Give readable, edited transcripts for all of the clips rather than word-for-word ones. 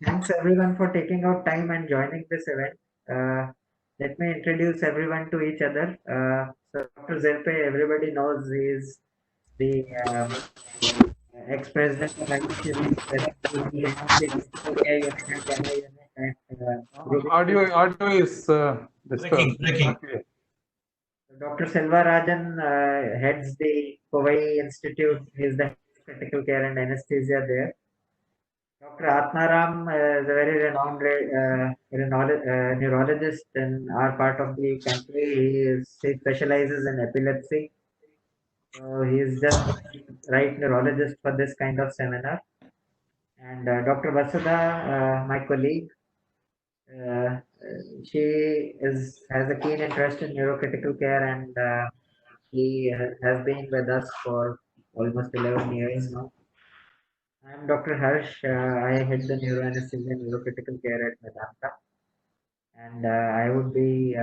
Thanks everyone for taking out time and joining this event. Let me introduce everyone to each other. So Dr. Zerpe, everybody knows he is the ex-president of ICC, presently the care unit and Chennai unit at Audio is disturbed. Breaking. Dr. Selva Rajan heads the Powai Institute. He is the head of critical care and anesthesia there. Dr. Atmaram is a very renowned neurologist in our part of the country. He specializes in epilepsy. So he is just the right neurologist for this kind of seminar. And Dr. Vasudha, my colleague, uh, she has a keen interest in neurocritical care, and she has been with us for almost 11 years now. I'm Dr. Harsh. I head the neuroanesthesia and neurocritical care at Medanta. And I would be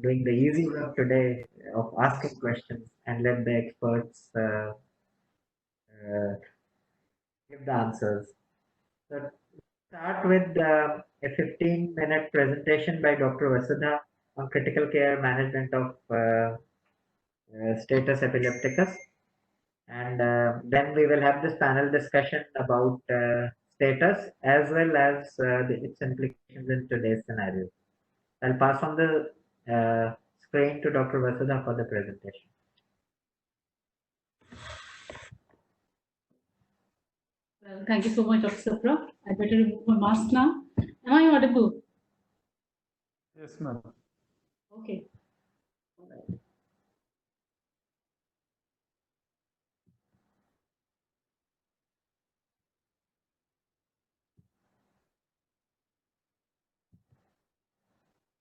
doing the easy work today of asking questions and let the experts give the answers. So start with a 15-minute presentation by Dr. Vasudha on critical care management of status epilepticus. And then we will have this panel discussion about status as well as its implications in today's scenario. I'll pass on the screen to Dr. Vasudha for the presentation. Well, thank you so much, Dr. Sapra. I better remove my mask now. Am I audible? Yes, ma'am. Okay. All right.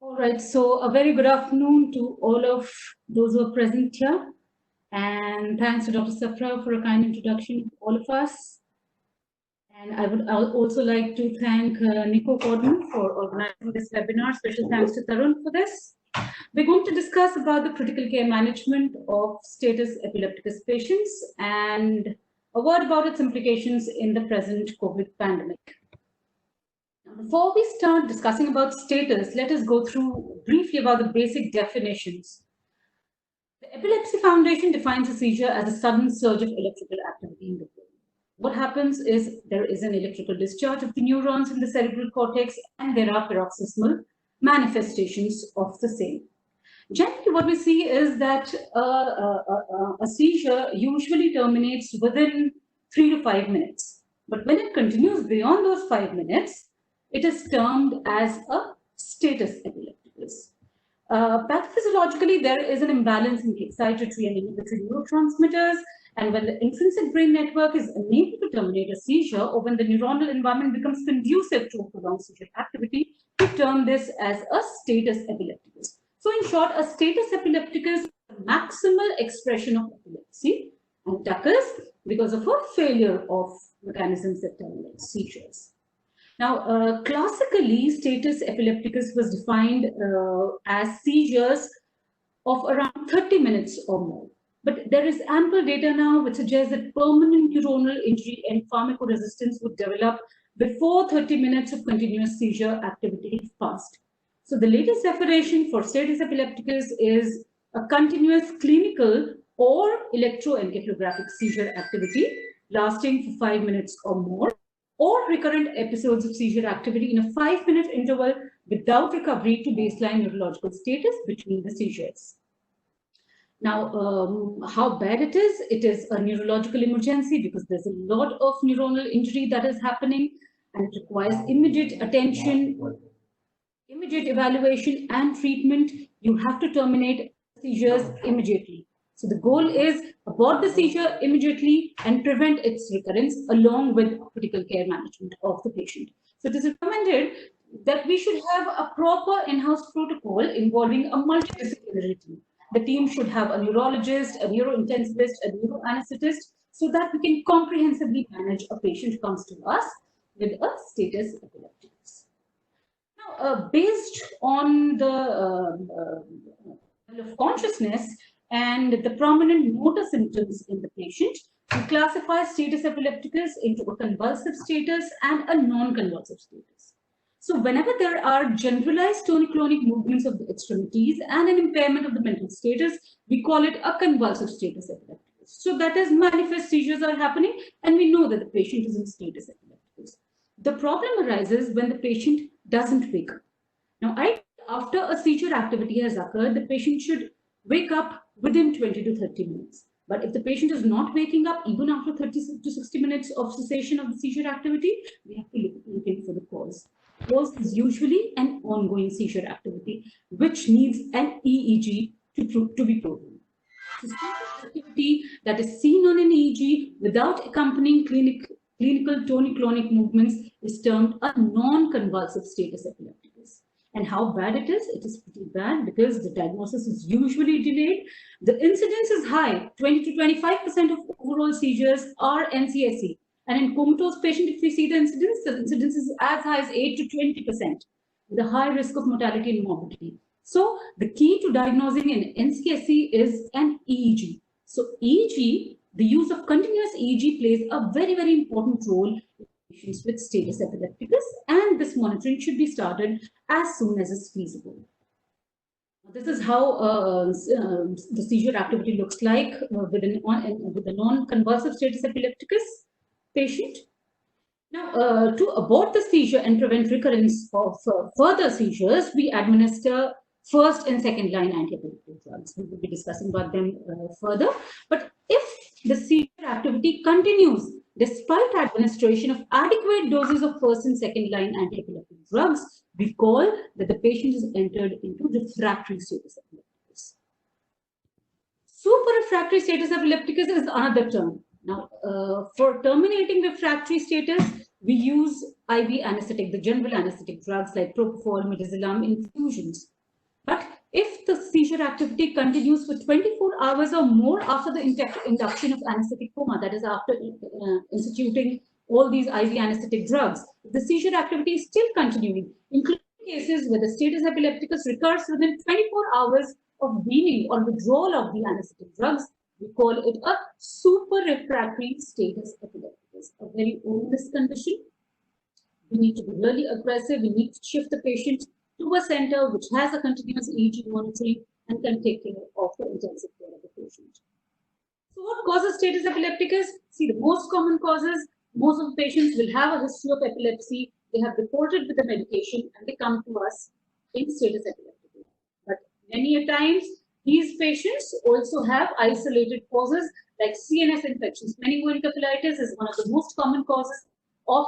All right, so a very good afternoon to all of those who are present here. And thanks to Dr. Safra for a kind introduction to all of us. And I would also like to thank Nico Gordon for organizing this webinar. Special thanks to Tarun for this. We're going to discuss about the critical care management of status epilepticus patients and a word about its implications in the present COVID pandemic. Before we start discussing about status, let us go through briefly about the basic definitions. The Epilepsy Foundation defines a seizure as a sudden surge of electrical activity in the brain. What happens is there is an electrical discharge of the neurons in the cerebral cortex, and there are paroxysmal manifestations of the same. Generally, what we see is that a seizure usually terminates within 3 to 5 minutes. But when it continues beyond those 5 minutes, it is termed as a status epilepticus. Pathophysiologically, there is an imbalance in excitatory and inhibitory neurotransmitters, and when the intrinsic brain network is unable to terminate a seizure, or when the neuronal environment becomes conducive to a prolonged seizure activity, we term this as a status epilepticus. So in short, a status epilepticus is the maximal expression of epilepsy and occurs because of a failure of mechanisms that terminate seizures. Now, classically, status epilepticus was defined as seizures of around 30 minutes or more. But there is ample data now which suggests that permanent neuronal injury and pharmacoresistance would develop before 30 minutes of continuous seizure activity is passed. So the latest definition for status epilepticus is a continuous clinical or electroencephalographic seizure activity lasting for 5 minutes or more, or recurrent episodes of seizure activity in a 5-minute interval without recovery to baseline neurological status between the seizures. Now, how bad it is a neurological emergency because there's a lot of neuronal injury that is happening and it requires immediate attention, immediate evaluation and treatment. You have to terminate seizures immediately. So the goal is abort the seizure immediately and prevent its recurrence along with critical care management of the patient. So it is recommended that we should have a proper in-house protocol involving a multidisciplinary team. The team should have a neurologist, a neurointensivist, a neuroanesthetist, so that we can comprehensively manage a patient who comes to us with a status epilepticus. Now, based on the level of consciousness and the prominent motor symptoms in the patient, We classify status epilepticus into a convulsive status and a non-convulsive status. So whenever there are generalized tonic-clonic movements of the extremities and an impairment of the mental status, we call it a convulsive status epilepticus. So that is, manifest seizures are happening and we know that the patient is in status epilepticus. The problem arises when the patient doesn't wake up. Now, after a seizure activity has occurred, the patient should wake up within 20 to 30 minutes. But if the patient is not waking up even after 30 to 60 minutes of cessation of the seizure activity, we have to look into the cause. Cause is usually an ongoing seizure activity, which needs an EEG to be proven. So seizure activity that is seen on an EEG without accompanying clinical tonic-clonic movements is termed a non-convulsive status epilepticus. And how bad it is pretty bad because the diagnosis is usually delayed. The incidence is high, 20 to 25% of overall seizures are NCSE. And in comatose patient, if we see the incidence is as high as 8 to 20%, with a high risk of mortality and morbidity. So the key to diagnosing an NCSE is an EEG. So EEG, the use of continuous EEG plays a very, very important role in patients with status epilepticus, and this monitoring should be started as soon as is feasible. This is how the seizure activity looks like with a non-convulsive status epilepticus patient. Now, to abort the seizure and prevent recurrence of further seizures, we administer first and second line antiepileptic drugs. We will be discussing about them further. But if the seizure activity continues despite administration of adequate doses of first and second line antiepileptic drugs, we call that the patient is entered into refractory status epilepticus. Super-refractory status epilepticus is another term. Now, for terminating refractory status, we use IV anesthetic, the general anesthetic drugs like propofol, midazolam infusions. But if the seizure activity continues for 24 hours or more after the induction of anesthetic coma, that is after instituting all these IV anesthetic drugs, the seizure activity is still continuing, including cases where the status epilepticus recurs within 24 hours of weaning or withdrawal of the anesthetic drugs, we call it a super-refractory status epilepticus, a very onerous condition. We need to be really aggressive. We need to shift the patient to a center which has a continuous EEG monitoring and can take care of the intensive care of the patient. So what causes status epilepticus? See, the most common causes, most of the patients will have a history of epilepsy. They have reported with the medication and they come to us in status epilepticus. But many a times, these patients also have isolated causes like CNS infections. Meningoencephalitis is one of the most common causes of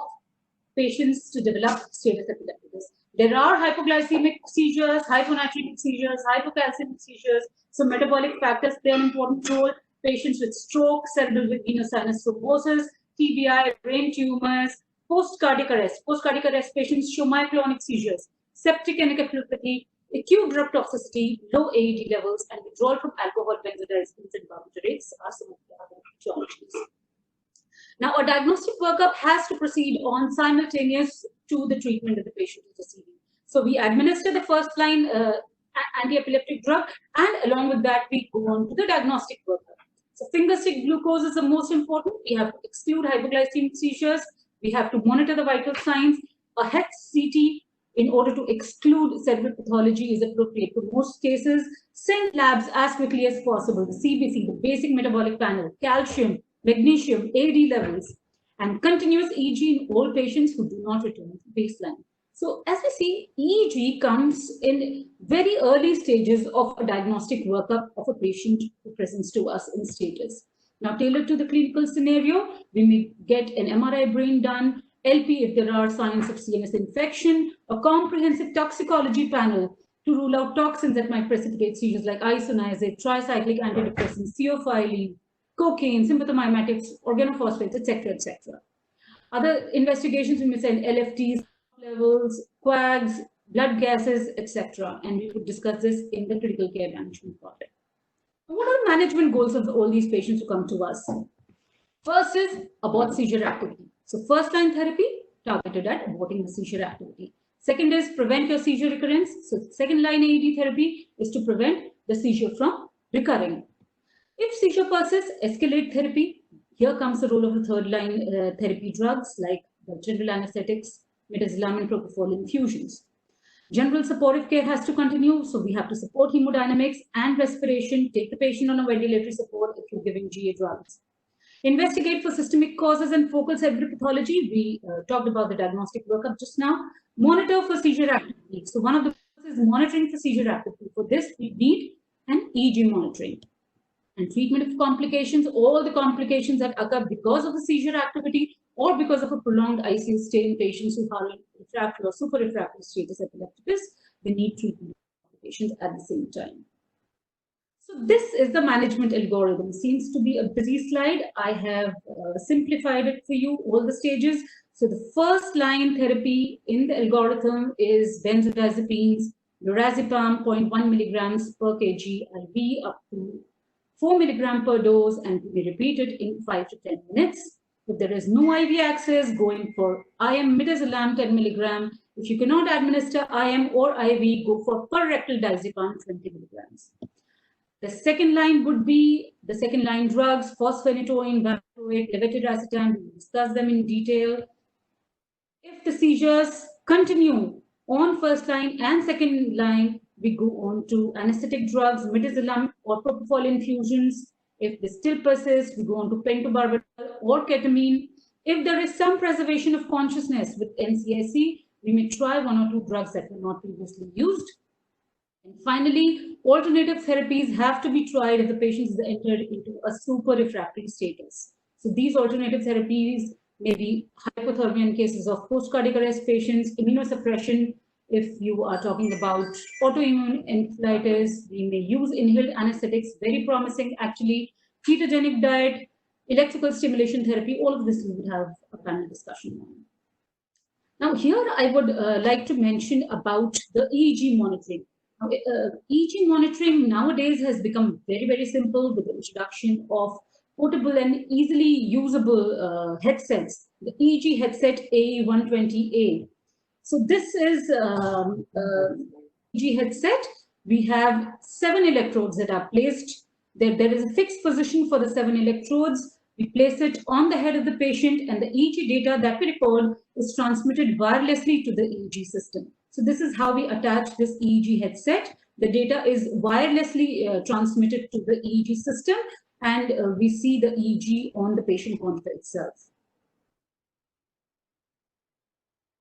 patients to develop status epilepticus. There are hypoglycemic seizures, hyponatremic seizures, hypocalcemic seizures. So metabolic factors play an important role. Patients with stroke, cerebral venous sinus thrombosis, TBI, brain tumors, post-cardiac arrest. Post-cardiac arrest patients show myoclonic seizures, septic encephalopathy, acute drug toxicity, low AED levels, and withdrawal from alcohol, benzodiazepines, and barbiturates are some of the other etiologies. Now, a diagnostic workup has to proceed on simultaneous to the treatment that the patient is receiving. So we administer the first line anti-epileptic drug, and along with that, we go on to the diagnostic workup. So finger stick glucose is the most important. We have to exclude hypoglycemic seizures. We have to monitor the vital signs. A HET CT in order to exclude cerebral pathology is appropriate for most cases. Send labs as quickly as possible. The CBC, the basic metabolic panel, calcium, magnesium, AD levels, and continuous EEG in all patients who do not return to baseline. So as we see, EEG comes in very early stages of a diagnostic workup of a patient who presents to us in status. Now, tailored to the clinical scenario, we may get an MRI brain done, LP if there are signs of CNS infection, a comprehensive toxicology panel to rule out toxins that might precipitate seizures like isoniazid, tricyclic antidepressants, theophylline, cocaine, sympathomimetics, organophosphates, etc., etc. Other investigations, we may send LFTs, levels, quags, blood gases, etc. And we would discuss this in the critical care management part. What are management goals of all these patients who come to us? First is abort seizure activity. So first line therapy targeted at aborting the seizure activity. Second is prevent your seizure recurrence. So second line AED therapy is to prevent the seizure from recurring. If seizure persists, escalate therapy. Here comes the role of the third line therapy drugs like the general anesthetics, midazolam and propofol infusions. General supportive care has to continue, so we have to support hemodynamics and respiration, take the patient on a ventilatory support if you're giving GA drugs. Investigate for systemic causes and focal cerebral pathology. We talked about the diagnostic workup just now. Monitor for seizure activity. So one of the is monitoring for seizure activity. For this, we need an EEG monitoring. And treatment of complications, all the complications that occur because of the seizure activity or because of a prolonged ICU stay in patients who are in refractory or super refractory status epilepticus, they need treatment complications at the same time. So this is the management algorithm. Seems to be a busy slide. I have simplified it for you, all the stages. So the first line therapy in the algorithm is benzodiazepines, lorazepam 0.1 milligrams per kg IV up to 4 milligram per dose and to be repeated in 5 to 10 minutes. If there is no IV access, going for IM midazolam 10 milligram. If you cannot administer IM or IV, go for per rectal diazepam 20 milligrams. The second line would be the second line drugs, fosphenytoin, valproate, levetiracetam. We will discuss them in detail. If the seizures continue on first line and second line, we go on to anesthetic drugs, midazolam or propofol infusions. If they still persist, we go on to pentobarbital or ketamine. If there is some preservation of consciousness with NCIC, we may try one or two drugs that were not previously used. And finally, alternative therapies have to be tried if the patient is entered into a super refractory status. So these alternative therapies may be hypothermia in cases of post-cardiac arrest patients, immunosuppression. If you are talking about autoimmune encephalitis, we may use inhaled anesthetics, very promising actually, ketogenic diet, electrical stimulation therapy, all of this we would have a panel discussion on. Now here I would like to mention about the EEG monitoring. EEG monitoring nowadays has become very, very simple with the introduction of portable and easily usable headsets, the EEG headset AE120A. So this is EEG headset. We have 7 electrodes that are placed. There is a fixed position for the 7 electrodes. We place it on the head of the patient and the EEG data that we record is transmitted wirelessly to the EEG system. So this is how we attach this EEG headset. The data is wirelessly transmitted to the EEG system and we see the EEG on the patient monitor itself.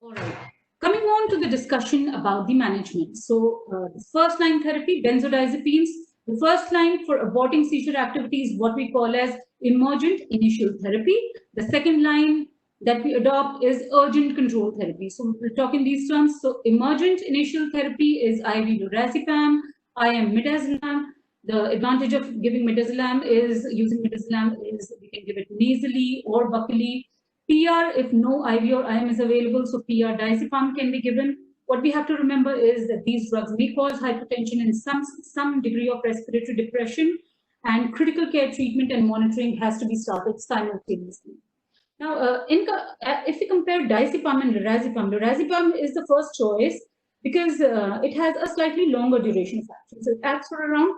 All right. Coming on to the discussion about the management. So the first line therapy, benzodiazepines. The first line for aborting seizure activity is what we call as emergent initial therapy. The second line that we adopt is urgent control therapy. So we'll talk in these terms. So emergent initial therapy is IV lorazepam, IM midazolam. The advantage of giving midazolam is using midazolam is we can give it nasally or buccally. PR if no IV or IM is available, so PR diazepam can be given. What we have to remember is that these drugs may cause hypertension and some degree of respiratory depression, and critical care treatment and monitoring has to be started simultaneously. Now, if we compare diazepam and lorazepam is the first choice because it has a slightly longer duration of action. So it acts for around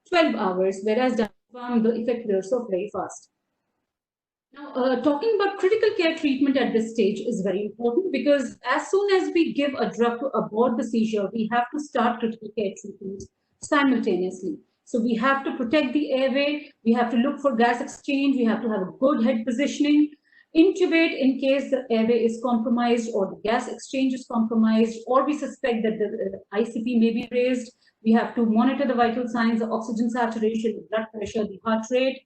12 hours, whereas diazepam, the effect wears off very fast. Now, talking about critical care treatment at this stage is very important because as soon as we give a drug to abort the seizure, we have to start critical care treatment simultaneously. So we have to protect the airway, we have to look for gas exchange, we have to have a good head positioning, intubate in case the airway is compromised or the gas exchange is compromised, or we suspect that the ICP may be raised. We have to monitor the vital signs, the oxygen saturation, the blood pressure, the heart rate.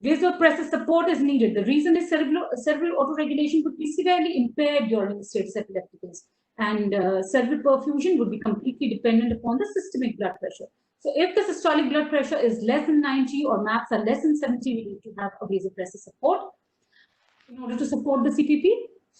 Vasopressor support is needed. The reason is cerebral autoregulation would be severely impaired during the status epilepticus, and cerebral perfusion would be completely dependent upon the systemic blood pressure. So if the systolic blood pressure is less than 90 or MAPs are less than 70, we need to have a vasopressor support. In order to support the CPP,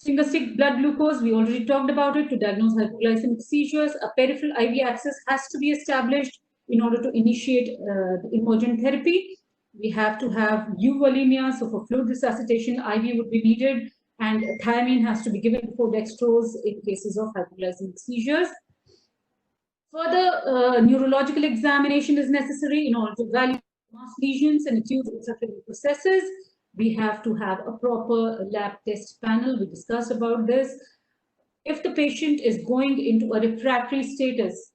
finger stick blood glucose, we already talked about it. To diagnose hypoglycemic seizures, a peripheral IV access has to be established in order to initiate the emergent therapy. We have to have euvolemia, so for fluid resuscitation, IV would be needed, and thiamine has to be given before dextrose in cases of hypoglycemic seizures. Further neurological examination is necessary in order to evaluate mass lesions and acute intracranial processes. we have to have a proper lab test panel. We discussed about this. If the patient is going into a refractory status,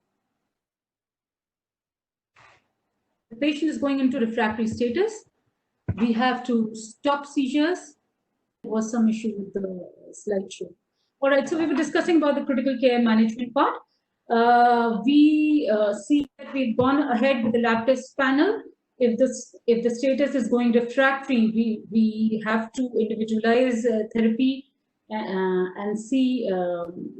we have to stop seizures. There was some issue with the slideshow. All right, so we were discussing about the critical care management part. We see that we've gone ahead with the lab test panel. If the status is going refractory, we have to individualize therapy and see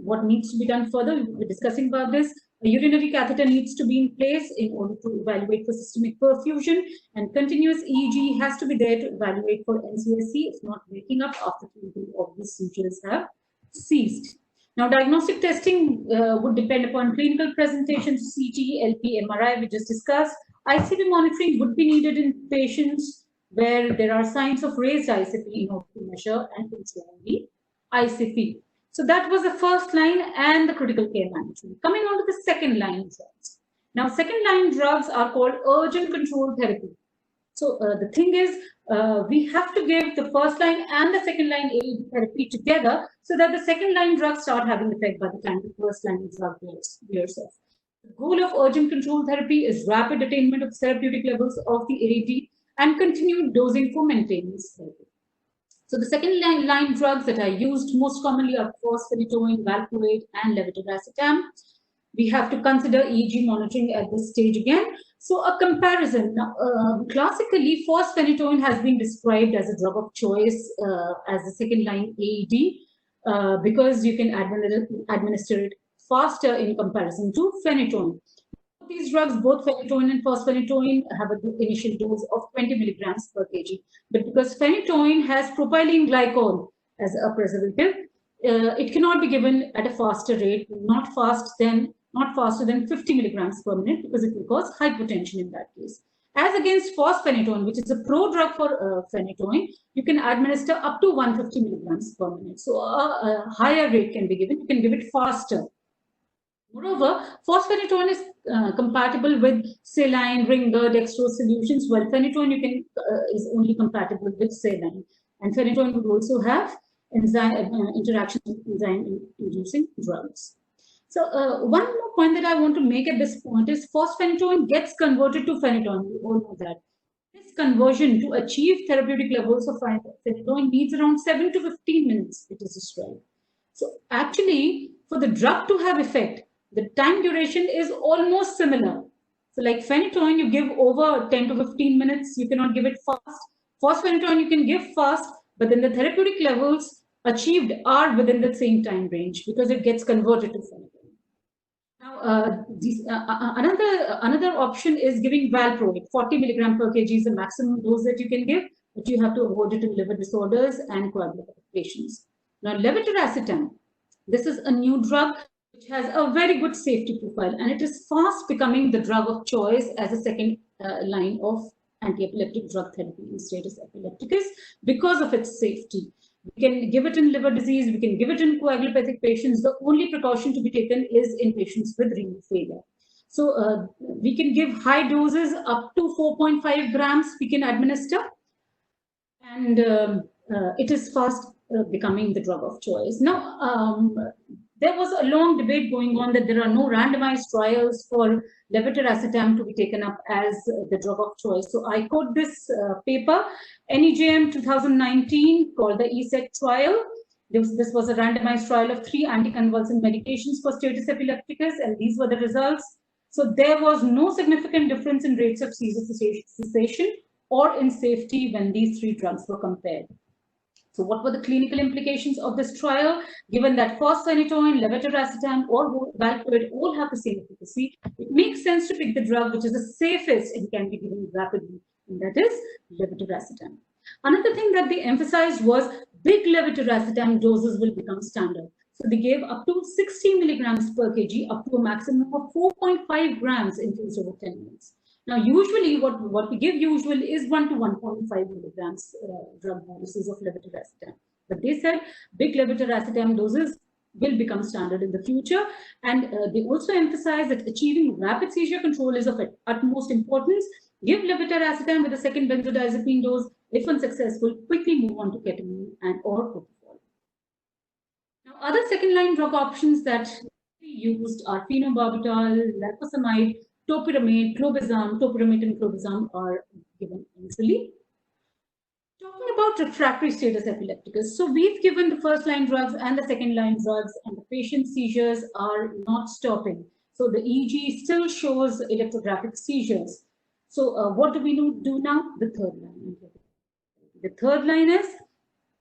what needs to be done further. We're discussing about this. A urinary catheter needs to be in place in order to evaluate for systemic perfusion, and continuous EEG has to be there to evaluate for NCSC. It's not waking up after all of these seizures have ceased. Now, diagnostic testing would depend upon clinical presentations, CT, LP, MRI, we just discussed. ICP monitoring would be needed in patients where there are signs of raised ICP in order to measure and control the ICP. So that was the first line and the critical care management. Coming on to the second line drugs. Now, second line drugs are called urgent control therapy. So the thing is, we have to give the first line and the second line AED therapy together so that the second line drugs start having effect by the time the first line drug wears off. The goal of urgent control therapy is rapid attainment of therapeutic levels of the AED and continued dosing for maintenance therapy. So the second line drugs that are used most commonly are fosphenytoin, valproate, and levetiracetam. We have to consider EEG monitoring at this stage again. So a comparison. Now, classically, fosphenytoin has been described as a drug of choice as the second line AED because you can administer it faster in comparison to phenytoin. These drugs, both phenytoin and fosphenytoin, have an initial dose of 20 milligrams per kg. But because phenytoin has propylene glycol as a preservative, it cannot be given at a faster rate, not faster than 50 milligrams per minute, because it will cause hypotension in that case. As against fosphenytoin, which is a pro-drug for phenytoin, you can administer up to 150 milligrams per minute. So a higher rate can be given. You can give it faster. Moreover, fosphenytoin is compatible with saline, Ringer, dextrose solutions, while phenytoin is only compatible with saline. And phenytoin would also have enzyme interaction with enzyme-inducing drugs. So one more point that I want to make at this point is fosphenytoin gets converted to phenytoin. We all know that. This conversion to achieve therapeutic levels of phenytoin needs around 7 to 15 minutes, it is described. So actually, for the drug to have effect, the time duration is almost similar. So like phenytoin, you give over 10 to 15 minutes, you cannot give it fast. Fosphenytoin, you can give fast, but then the therapeutic levels achieved are within the same time range because it gets converted to phenytoin. Now, another option is giving valproate. 40 milligram per kg is the maximum dose that you can give, but you have to avoid it in liver disorders and coagulopathic patients. Now, levetiracetam, this is a new drug which has a very good safety profile, and it is fast becoming the drug of choice as a second line of anti-epileptic drug therapy in status epilepticus because of its safety. We can give it in liver disease, we can give it in coagulopathic patients. The only precaution to be taken is in patients with renal failure. So we can give high doses up to 4.5 grams we can administer, and it is fast becoming the drug of choice. Now, there was a long debate going on that there are no randomized trials for levetiracetam to be taken up as the drug of choice. So I quote this paper, NEJM 2019, called the ESET trial. This was a randomized trial of 3 anticonvulsant medications for status epilepticus, and these were the results. So there was no significant difference in rates of seizure cessation or in safety when these 3 drugs were compared. So what were the clinical implications of this trial? Given that fosphenytoin, levetiracetam, or valproate all have the same efficacy, it makes sense to pick the drug which is the safest and can be given rapidly, and that is levetiracetam. Another thing that they emphasized was big levetiracetam doses will become standard. So they gave up to 60 milligrams per kg, up to a maximum of 4.5 grams infused over 10 minutes. Now, usually what we give usually is 1 to 1.5 milligrams drug doses of levetiracetam. But they said big levetiracetam doses will become standard in the future. And they also emphasize that achieving rapid seizure control is of utmost importance. Give levetiracetam with a second benzodiazepine dose if unsuccessful, quickly move on to ketamine and or propofol. Now, other second-line drug options that we used are phenobarbital, lacosamide, topiramate, clobazam. Topiramate and clobazam are given initially. Talking about refractory status epilepticus, so we've given the first-line drugs and the second-line drugs, and the patient's seizures are not stopping. So the EEG still shows electrographic seizures. So what do we do now? The third line. The third line is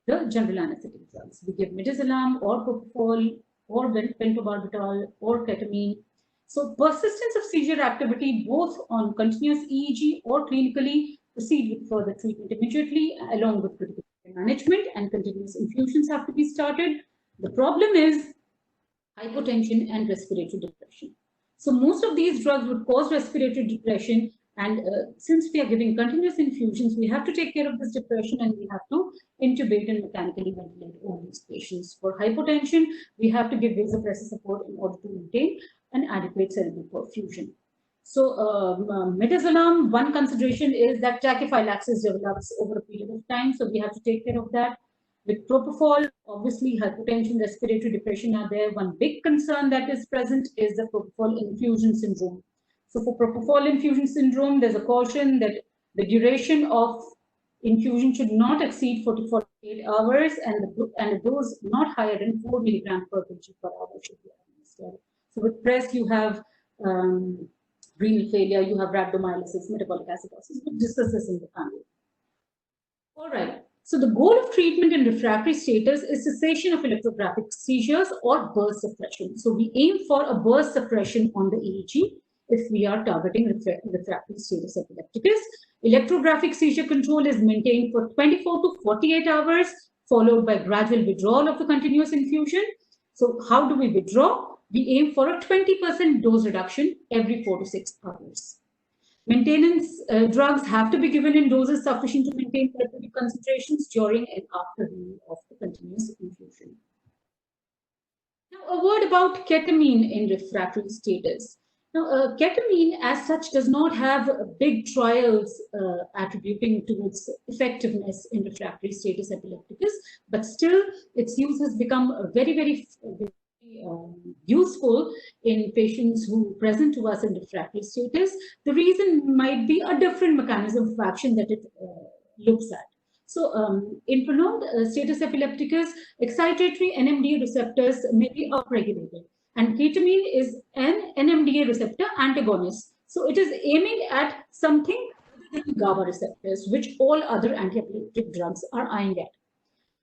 the general anesthetic drugs. We give midazolam or propofol or pentobarbital or ketamine. So persistence of seizure activity both on continuous EEG or clinically, proceed with further treatment immediately along with critical care management, and continuous infusions have to be started. The problem is hypotension and respiratory depression. So most of these drugs would cause respiratory depression, and since we are giving continuous infusions, we have to take care of this depression and we have to intubate and mechanically ventilate all these patients. For hypotension, we have to give vasopressor support in order to maintain an adequate cerebral perfusion. So midazolam, one consideration is that tachyphylaxis develops over a period of time, so we have to take care of that. With propofol, obviously hypotension, respiratory depression are there. One big concern that is present is the propofol infusion syndrome. So for propofol infusion syndrome, there's a caution that the duration of infusion should not exceed 48 hours, and a dose not higher than 4 milligrams per kg per hour should be administered. So with PRESS, you have renal failure, you have rhabdomyolysis, metabolic acidosis. We'll discuss this in the panel. All right. So the goal of treatment in refractory status is cessation of electrographic seizures or burst suppression. So we aim for a burst suppression on the EEG if we are targeting refractory status epilepticus. Electrographic seizure control is maintained for 24 to 48 hours, followed by gradual withdrawal of the continuous infusion. So how do we withdraw? We aim for a 20% dose reduction every 4 to 6 hours. Maintenance drugs have to be given in doses sufficient to maintain therapeutic concentrations during and after of the continuous infusion. Now, a word about ketamine in refractory status. Now, ketamine as such does not have big trials attributing to its effectiveness in refractory status epilepticus, but still its use has become very useful in patients who present to us in refractory status. The reason might be a different mechanism of action that it looks at. So in prolonged status epilepticus, excitatory NMDA receptors may be upregulated, and ketamine is an NMDA receptor antagonist. So it is aiming at something other than GABA receptors, which all other antiepileptic drugs are eyeing at.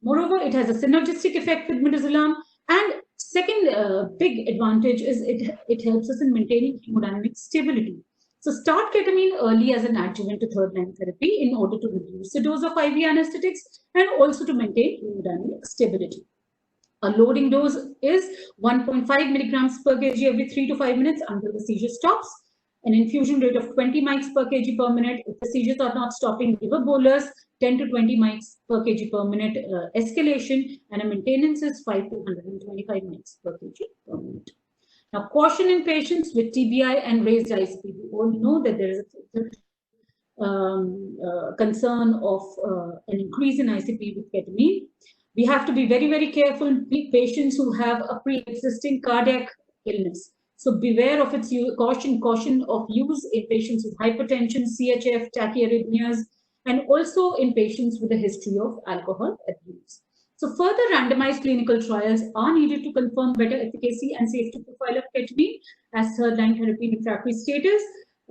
Moreover, it has a synergistic effect with midazolam, and second big advantage is it helps us in maintaining hemodynamic stability. So start ketamine early as an adjuvant to third-line therapy in order to reduce the dose of IV anesthetics and also to maintain hemodynamic stability. A loading dose is 1.5 milligrams per kg every 3 to 5 minutes until the seizure stops. An infusion rate of 20 mics per kg per minute. If the seizures are not stopping, give a bolus 10 to 20 mics per kg per minute escalation, and a maintenance is 5 to 125 mics per kg per minute. Now, caution in patients with TBI and raised ICP. We all know that there is a concern of an increase in ICP with ketamine. We have to be very careful in patients who have a pre-existing cardiac illness. So beware of its caution of use in patients with hypertension, CHF, tachyarrhythmias, and also in patients with a history of alcohol abuse. So further randomized clinical trials are needed to confirm better efficacy and safety profile of ketamine as third-line therapy in refractory status.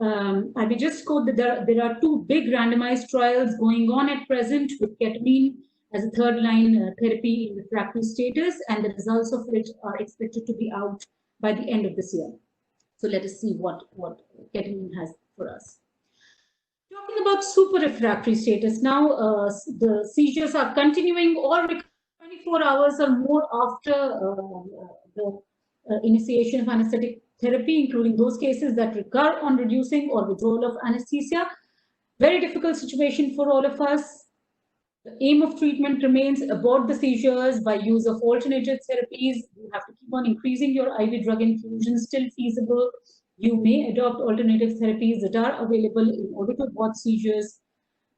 I will just quote that there are 2 big randomized trials going on at present with ketamine as a third-line therapy in refractory status, and the results of which are expected to be out by the end of this year. So let us see what ketamine has for us. Talking about super refractory status now, the seizures are continuing or 24 hours or more after the initiation of anesthetic therapy, including those cases that recur on reducing or withdrawal of anesthesia. Very difficult situation for all of us. The aim of treatment remains abort the seizures by use of alternative therapies. You have to keep on increasing your IV drug infusions till feasible. You may adopt alternative therapies that are available in order to abort seizures.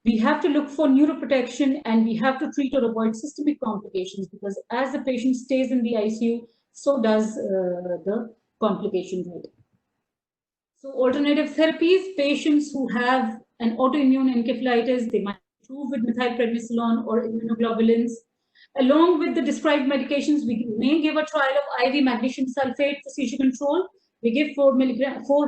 We have to look for neuroprotection, and we have to treat or avoid systemic complications, because as the patient stays in the ICU, so does the complication rate. So alternative therapies, patients who have an autoimmune encephalitis, they might improve with methylprednisolone or immunoglobulins. Along with the described medications, we may give a trial of IV magnesium sulfate for seizure control. We give 4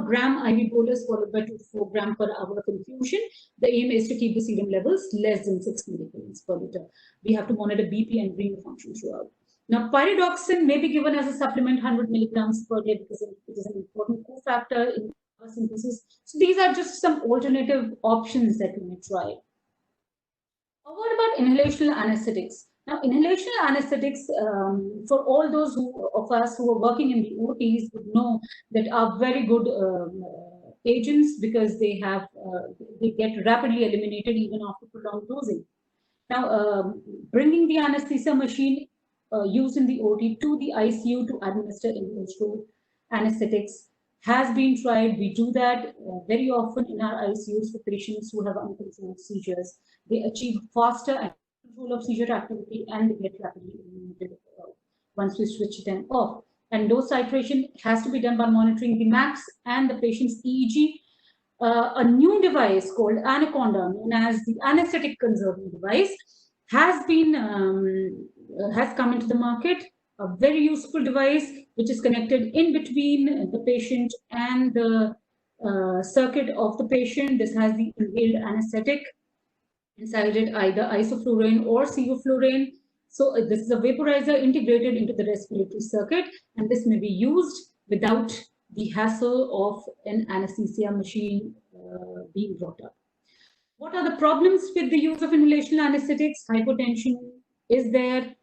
gram IV bolus followed by 2 to 4 gram per hour of infusion. The aim is to keep the serum levels less than 6 milligrams per liter. We have to monitor BP and renal function throughout. Now, pyridoxine may be given as a supplement 100 milligrams per day because it is an important cofactor in synthesis. So these are just some alternative options that we may try. What about inhalational anesthetics? Now, inhalational anesthetics, for all those of us who are working in the OTs would know that are very good agents, because they get rapidly eliminated even after prolonged dosing. Now, bringing the anesthesia machine used in the OT to the ICU to administer inhalation anesthetics has been tried. We do that very often in our ICUs for patients who have uncontrolled seizures. They achieve faster and control of seizure activity, and they get rapidly eliminated once we switch them off. And dose titration has to be done by monitoring the max and the patient's EEG. A new device called Anaconda, known as the anesthetic conserving device, has come into the market. A very useful device which is connected in between the patient and the circuit of the patient. This has the inhaled anesthetic inside it, either isoflurane or sevoflurane. So this is a vaporizer integrated into the respiratory circuit, and this may be used without the hassle of an anesthesia machine being brought up. What are the problems with the use of inhalational anesthetics? Hypotension is there.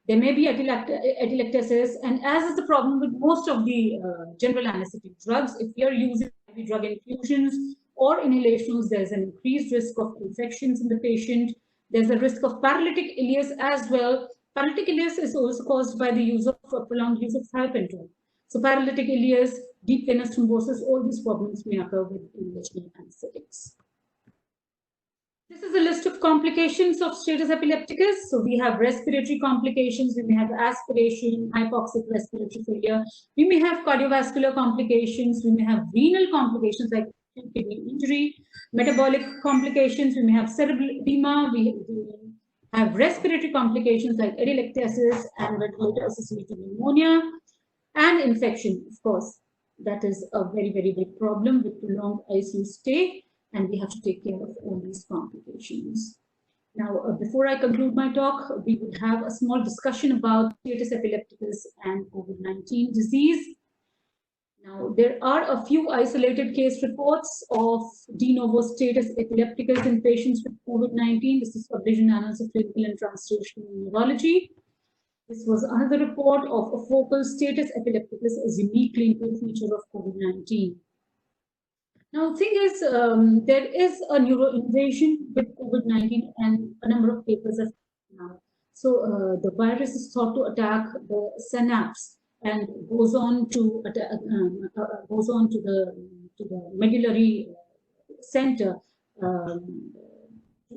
There may be atelectasis, and as is the problem with most of the general anesthetic drugs, if you're using IV drug infusions or inhalations, there's an increased risk of infections in the patient. There's a risk of paralytic ileus as well. Paralytic ileus is also caused by the use of prolonged use of thiopentone. So paralytic ileus, deep venous thrombosis, all these problems may occur with inhalational anesthetics. This is a list of complications of status epilepticus. So we have respiratory complications, we may have aspiration, hypoxic respiratory failure, we may have cardiovascular complications, we may have renal complications like kidney injury, metabolic complications, we may have cerebral edema, we have respiratory complications like atelectasis and ventilator-associated pneumonia, and infection, of course. That is a very, very big problem with prolonged ICU stay, and we have to take care of all these complications. Now, before I conclude my talk, we would have a small discussion about status epilepticus and COVID-19 disease. Now, there are a few isolated case reports of de novo status epilepticus in patients with COVID-19. This is published in Annals of Clinical and Translational Neurology. This was another report of a focal status epilepticus, a unique clinical feature of COVID-19. Now, the thing is, there is a neuroinvasion with COVID-19, and a number of papers have come out. So the virus is thought to attack the synapse and goes on to the medullary center to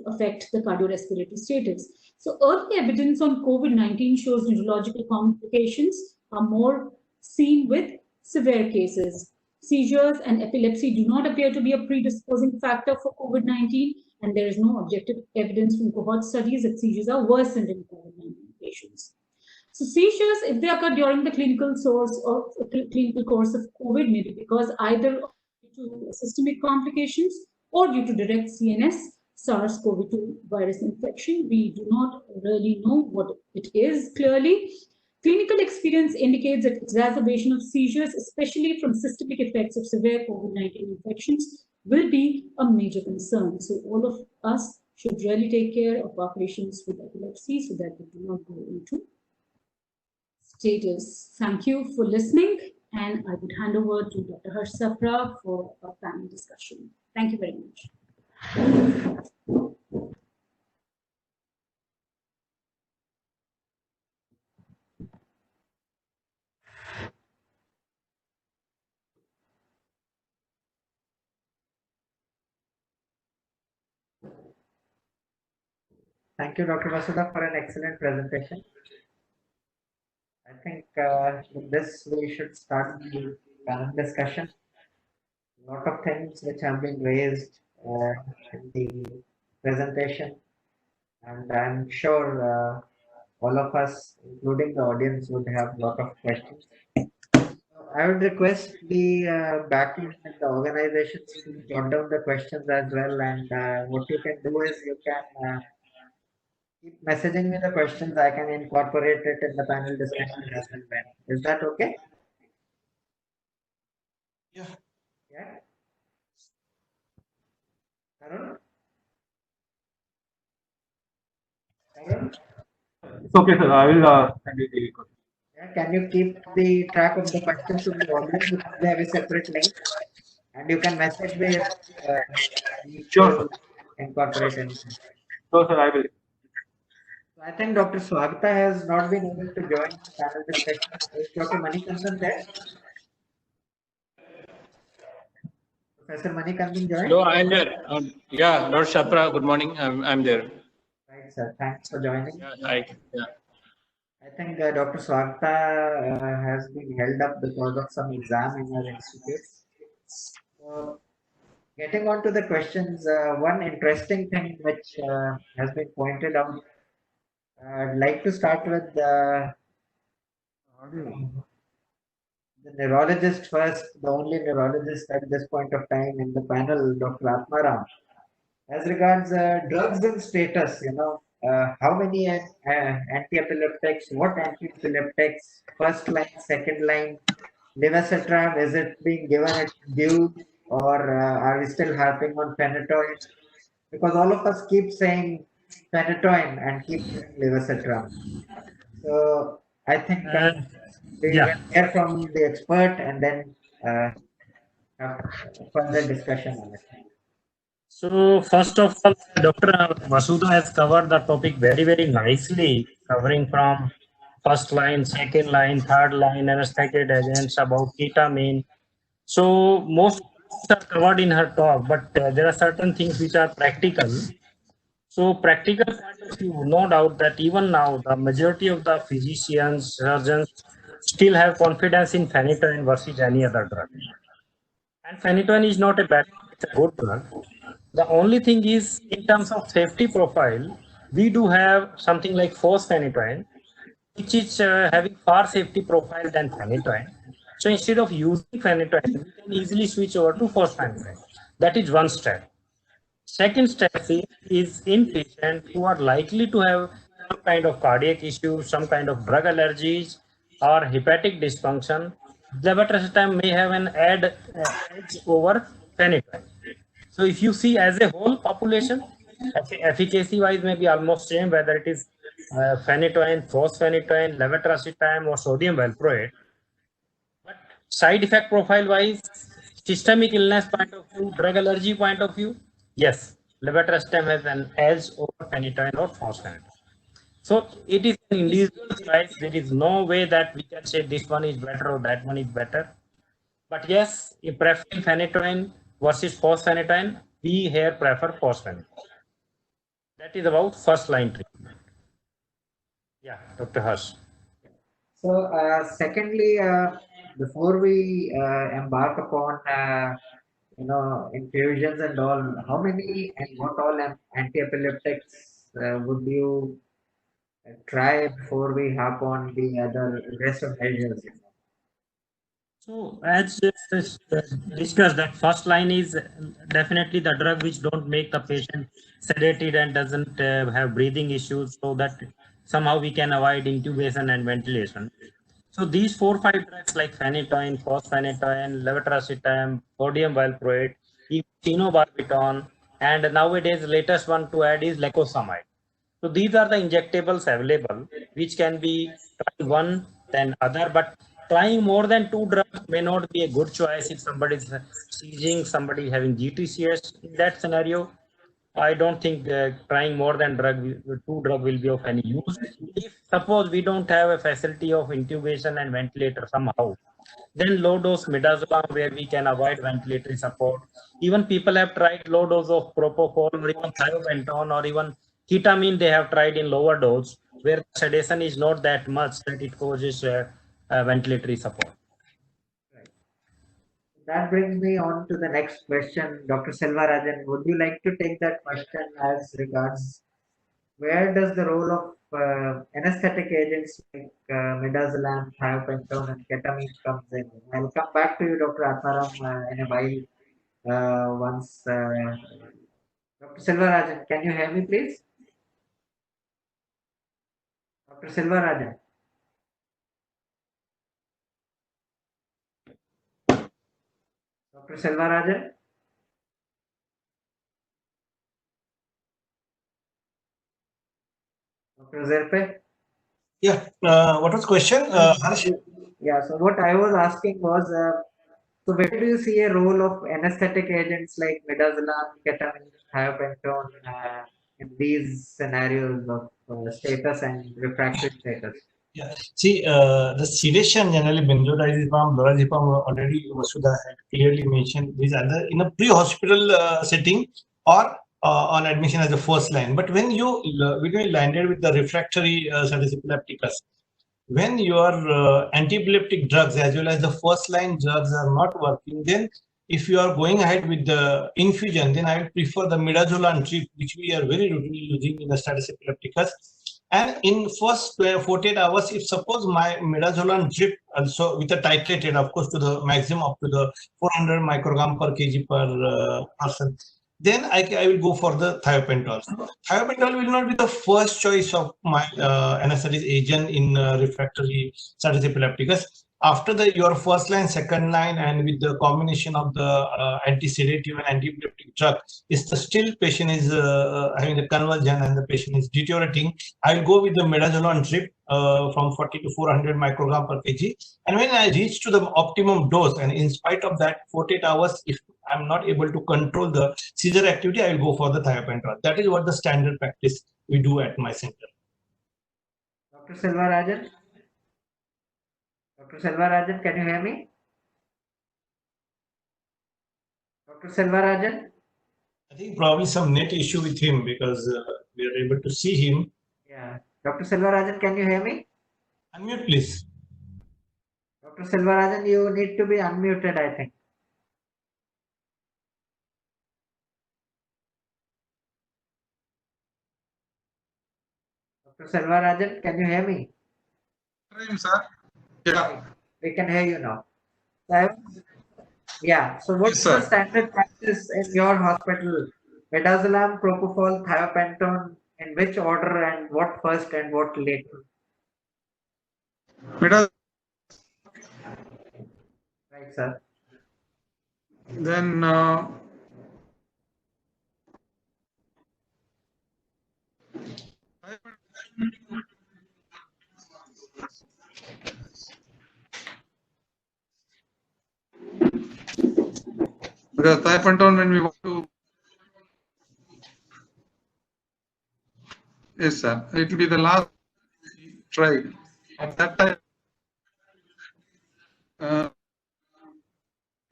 affect the cardiorespiratory status. So early evidence on COVID-19 shows neurological complications are more seen with severe cases. Seizures and epilepsy do not appear to be a predisposing factor for COVID-19, and there is no objective evidence from cohort studies that seizures are worsened in COVID-19 patients. So seizures, if they occur during the clinical course of COVID, may be because either due to systemic complications or due to direct CNS SARS-CoV-2 virus infection. We do not really know what it is clearly. Clinical experience indicates that exacerbation of seizures, especially from systemic effects of severe COVID-19 infections, will be a major concern. So all of us should really take care of our patients with epilepsy so that they do not go into status. Thank you for listening, and I would hand over to Dr. Harsh Sapra for a panel discussion. Thank you very much. Thank you, Dr. Vasudha, for an excellent presentation. I think with this we should start the panel discussion. A lot of things which have been raised in the presentation, and I'm sure all of us, including the audience, would have a lot of questions. I would request the backend and the organizations to jot down the questions as well. And what you can do is you can keep messaging me the questions. I can incorporate it in the panel discussion as and when. Is that okay? Yeah. Yeah. Arun? Arun? It's okay, sir. I will send you the question. Yeah, can you keep the track of the questions to the audience because they have a separate link? And you can message me if you need Sure, to sir. incorporate anything. So, sir, I will. So I think Dr. Swagata has not been able to join the panel discussion. Is Dr. Manikandan there? Professor Manikandan joined? Hello, I'm there. Yeah, Lord Shapra, good morning. I'm there. Right, sir. Thanks for joining. Yeah, hi. Yeah. I think Dr. Swagata has been held up because of some exam in our institute. So, getting on to the questions, one interesting thing which has been pointed out, I'd like to start with the neurologist first, the only neurologist at this point of time in the panel, Dr. Atmaram. As regards drugs and status, how many anti-epileptics, what anti-epileptics, first line, second line, Levetiracetam, is it being given its due, or are we still harping on phenytoin? Because all of us keep saying phenytoin and keep saying Levetiracetam. So I think we yeah. will hear from the expert and then have further discussion on it. So first of all, Dr. Vasudha has covered the topic very, very nicely, covering from first line, second line, third line, anesthetic agents, about ketamine. So most are covered in her talk, but there are certain things which are practical. So practical point of view, no doubt that even now the majority of the physicians, surgeons still have confidence in phenytoin versus any other drug. And phenytoin is not a bad, it's a good drug. The only thing is, in terms of safety profile, we do have something like fosphenytoin, which is having far safety profile than phenytoin. So instead of using phenytoin, we can easily switch over to fosphenytoin. That is one step. Second step is in patients who are likely to have some kind of cardiac issues, some kind of drug allergies, or hepatic dysfunction. Levetiracetam may have an edge over phenytoin. So if you see as a whole population, efficacy wise may be almost same whether it is phenytoin, fosphenytoin, levetiracetam, or sodium valproate. But side effect profile wise, systemic illness point of view, drug allergy point of view, yes, levetiracetam has an edge over phenytoin or fosphenytoin. So it is an individual choice. There is no way that we can say this one is better or that one is better. But yes, if preferring phenytoin versus fosphenytoin, we here prefer fosphenytoin. That is about first line treatment. Yeah, Dr. Harsh. So, secondly, before we embark upon, infusions and all, how many and what all anti-epileptics would you try before we hop on the other aggressive measures? So as discussed, that first line is definitely the drug which don't make the patient sedated and doesn't have breathing issues, so that somehow we can avoid intubation and ventilation. So these 4-5 drugs like phenytoin, fosphenytoin, levetiracetam, sodium valproate, phenobarbital, and nowadays latest one to add is lacosamide. So these are the injectables available, which can be tried one then other, but trying more than 2 drugs may not be a good choice if somebody is seizing, somebody having GTCS. In that scenario, I don't think trying more than 2 drugs will be of any use. If suppose we don't have a facility of intubation and ventilator somehow, then low dose midazolam where we can avoid ventilatory support. Even people have tried low dose of propofol or even thiopentone or even ketamine they have tried in lower dose, where sedation is not that much that it causes ventilatory support. Right. That brings me on to the next question, Dr. Selvarajan. Would you like to take that question as regards where does the role of anesthetic agents like midazolam, thiopentone, and ketamine comes in? I'll come back to you, Dr. Atmaram, in a while. Once, Dr. Selvarajan, can you hear me, please? Dr. Selvarajan. Dr. Selvarajan. Dr. Zerpe. Yeah, what was the question, Harsh? Yeah, so what I was asking was, so where do you see a role of anesthetic agents like midazolam, ketamine, thiopentone in these scenarios of status and refractory status? Yeah, see, the sedation generally benzodiazepam, lorazepam already Vasudha had clearly mentioned these are in a pre-hospital setting or on admission as a first line. But when you landed with the refractory status epilepticus, when your antiepileptic drugs as well as the first line drugs are not working, then if you are going ahead with the infusion, then I will prefer the midazolam drip, which we are very routinely using in the status epilepticus. And in first 48 hours, if suppose my midazolam drip also with a titrated, of course, to the maximum up to the 400 microgram per kg per person, then I will go for the thiopentol. Thiopentol will not be the first choice of my anesthetic agent in refractory status epilepticus. After your first line, second line, and with the combination of the anti-sedative and anti-epileptic drug, if the still patient is having the convulsion and the patient is deteriorating, I will go with the midazolam drip from 40 to 400 microgram per kg. And when I reach to the optimum dose, and in spite of that 48 hours, if I'm not able to control the seizure activity, I will go for the thiopentol. That is what the standard practice we do at my center. Dr. Selvarajan? Dr. Selvarajan, can you hear me? Dr. Selvarajan? I think probably some net issue with him because we are able to see him. Yeah. Dr. Selvarajan, can you hear me? Unmute, please. Dr. Selvarajan, you need to be unmuted, I think. Dr. Selvarajan, can you hear me? Sir. Yeah. We can hear you now. Yeah. So what's Yes, the sir. standard practice in your hospital? Midazolam, propofol, thiopentone, in which order and what first and what later? Middle, Right, sir. then the thiopentone when we want to. Yes, sir. It will be the last try. At that time,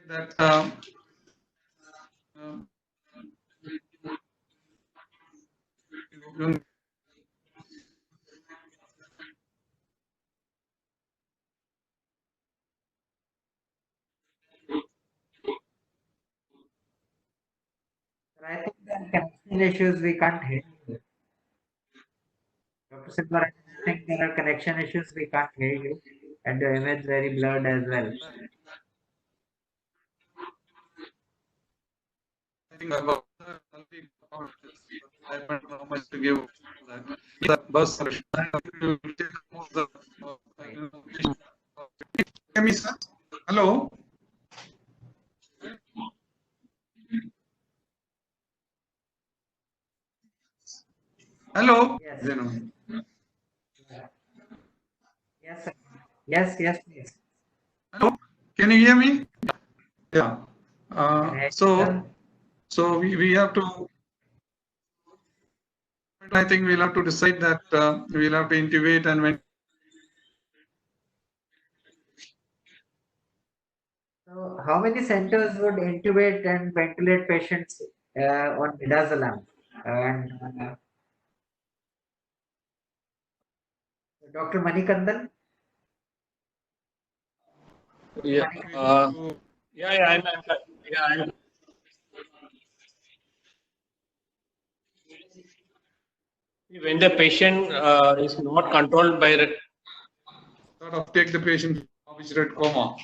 that I think there are connection issues we can't hear you. Dr. Silver, I think there are connection issues we can't hear you, and your image very blurred as well. I think about how much to give that bus solution. Hear me, sir? Hello. Hello. Yes. Then, Yes, sir. Yes, please. hello. Can you hear me? Yeah. Sir. So we have to. I think we'll have to decide that we'll have to intubate and when. So, how many centers would intubate and ventilate patients on midazolam? And Dr. Manikandan? Yeah, I'm when the patient is not controlled by Sort of take the patient which read coma.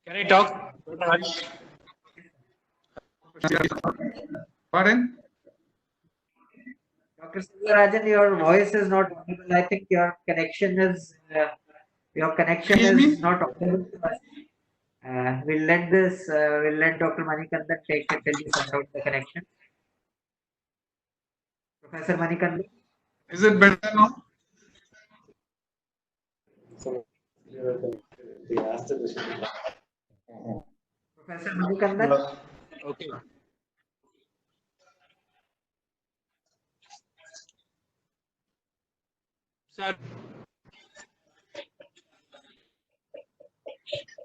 Can I talk? Dr. Harish? Pardon? Dr. Silvarajan, your voice is not audible. I think your connection is Hear me? not audible to us. We'll let Dr. Manikandan take it till you sort out the connection. Professor Manikandan? Is it better now? Professor Manikandan? Okay. Sir.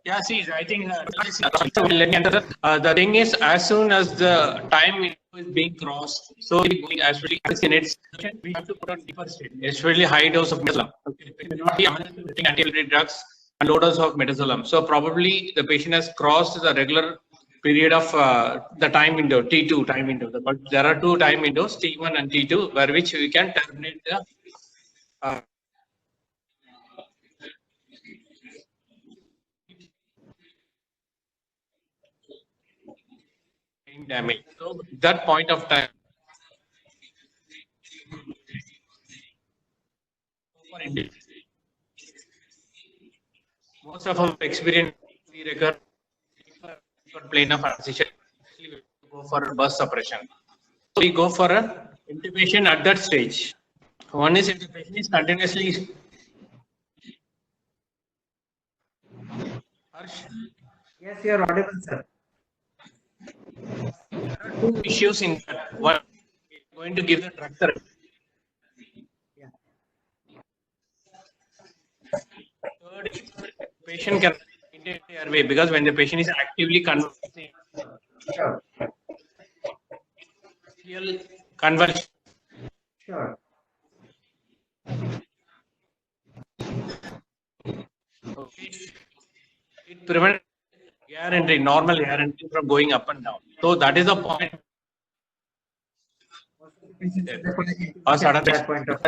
Yeah, see, I think let me answer. The thing is, as soon as the time is being crossed, so going as really as minutes, we have to put on deeper state, especially high dose of metazolam. Okay, it may not be anti-inflammatory drugs and low dose of metazolam. So probably the patient has crossed the regular period of the time window, T2 time window. But there are two time windows, T1 and T2, where which we can terminate the damage. So that point of time, most of our experience we recur for plane of transition. We go for burst suppression. So we go for a intubation at that stage. One is if the patient is continuously. Harsh? Yes, you are audible, sir. There are two issues in that. One, we are going to give the drug therapy. Yeah. Third, patient can maintain the airway because when the patient is actively conversing, Sure. conversion. Sure. Okay. It prevents normal air entry from going up and down. So that is the point. Or sudden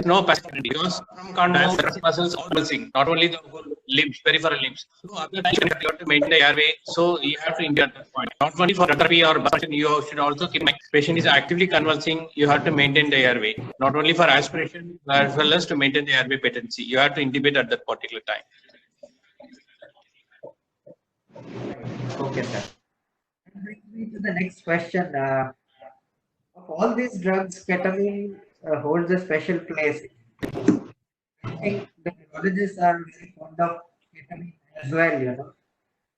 no passivity because from contact muscles all pulsing, not only the whole limbs, peripheral limbs. So at the time you have to maintain the airway, so you have to indicate that point. Not only for therapy or burst, you should also keep in mind patient is actively convulsing, you have to maintain the airway. Not only for aspiration as well as to maintain the airway patency. You have to intubate at that particular time. Okay, sir. That brings me to the next question. Of all these drugs, ketamine holds a special place. I think the neurologists are very fond of ketamine as well, you know.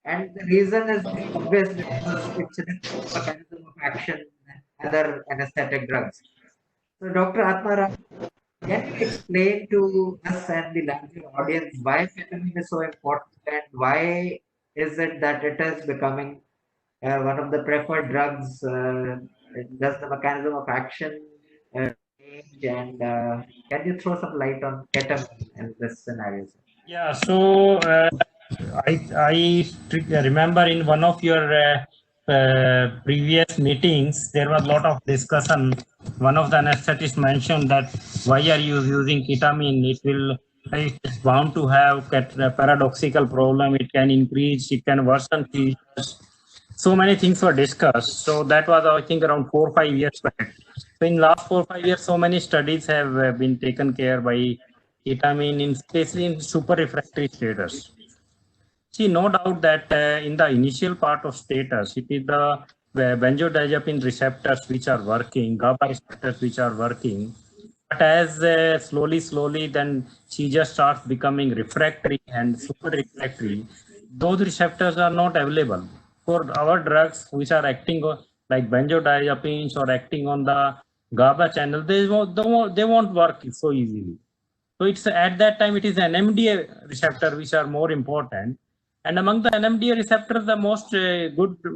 And the reason is very obvious because it's a different mechanism of action than other anesthetic drugs. So, Dr. Atmaram, can you explain to us and the larger audience why ketamine is so important and why is it that it is becoming one of the preferred drugs? Does the mechanism of action change? And can you throw some light on ketamine in this scenario, sir? Yeah, so I remember in one of your previous meetings, there was a lot of discussion. One of the anesthetists mentioned that why are you using ketamine? It's bound to have a paradoxical problem. It can increase, it can worsen seizures. So many things were discussed. So that was, I think, around 4 or 5 years back. So in last 4 or 5 years, so many studies have been taken care by ketamine, especially in super refractory status. See, no doubt that in the initial part of status, it is the benzodiazepine receptors which are working, GABA receptors which are working. But as slowly, then seizure starts becoming refractory and super refractory, those receptors are not available. For our drugs which are acting like benzodiazepines or acting on the GABA channel, they won't work so easily. So it's at that time it is an NMDA receptor which are more important, And among the NMDA receptors, the most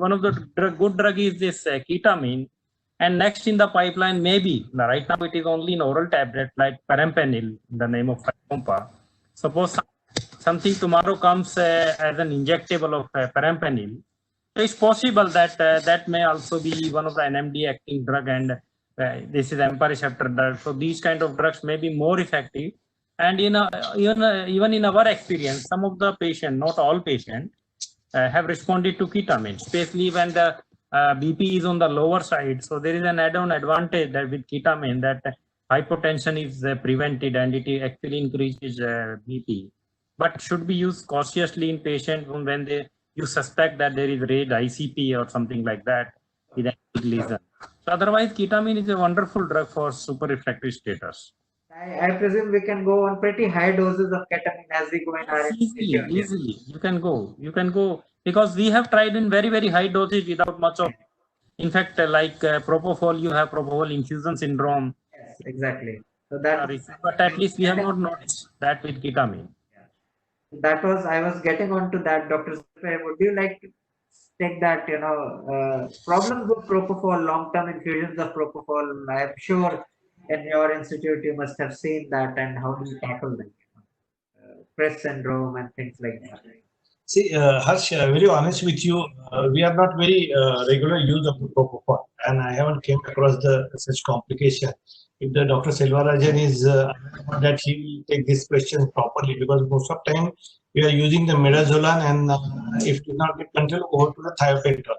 one of the good drug is this ketamine. And next in the pipeline, maybe right now it is only in oral tablet like Parampanil, the name of Fycompa. Suppose something tomorrow comes as an injectable of Parampanil, so it's possible that that may also be one of the NMDA acting drug, and this is AMPA receptor drug. So these kind of drugs may be more effective. And even in our experience, some of the patients, not all patients, have responded to ketamine, especially when the BP is on the lower side. So there is an add-on advantage that with ketamine that hypotension is prevented and it actually increases BP. But should be used cautiously in patients when you suspect that there is raised ICP or something like that with a lesion. So otherwise, ketamine is a wonderful drug for super refractory status. I presume we can go on pretty high doses of ketamine as we go in our Easily, you can go because we have tried in very, very high doses without much of. In fact, like propofol, you have propofol infusion syndrome. Yes, exactly. So that, but at least we have not noticed that with ketamine. That was, I was getting on to that, Dr. Zirpe. Would you like to take that, problems with propofol, long-term infusions of propofol? I'm sure in your institute you must have seen that, and how do you tackle them? Press syndrome and things like that. See, Harsh, very honest with you, we are not very regular use of the propofol, and I haven't came across such complication. If the Dr. Selvararajan is that he will take this question properly, because most of time we are using the midazolam, and if did not get control, go to the thiopentol.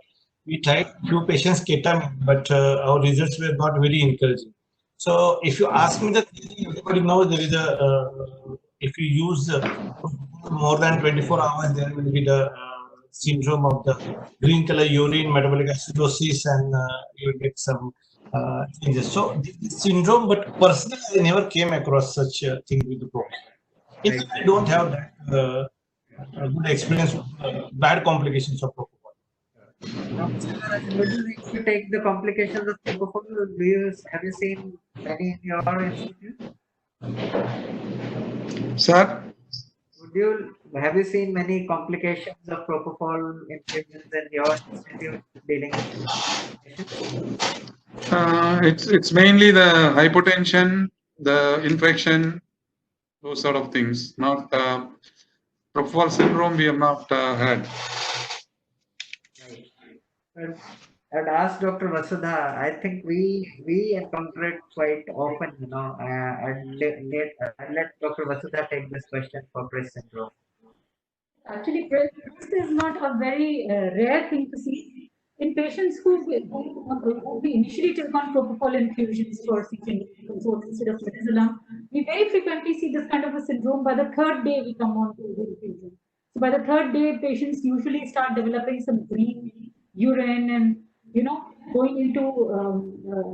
We tried few patients ketamine, but our results were not very encouraging. So if you ask me, everybody knows there is if you use more than 24 hours, there will be the syndrome of the green color urine, metabolic acidosis, and you will get some changes. So this syndrome, but personally, I never came across such a thing with the propofol. In fact, I don't have that good experience with bad complications of propofol. Would you like to take the complications of propofol? Have you seen any in your institute? Sir? Have you seen many complications of propofol infusions in your institute dealing with It's mainly the hypotension, the infection, those sort of things. Not propofol syndrome we have not had. I'd ask Dr. Vasudha. I think we encounter it quite often, I'd let Dr. Vasudha take this question for Press syndrome. Actually, Press is not a very rare thing to see. In patients who we initially take on propofol infusions for CT instead of midazolam, we very frequently see this kind of a syndrome. By the third day, we come on to the infusion. So by the third day, patients usually start developing some green urine and going into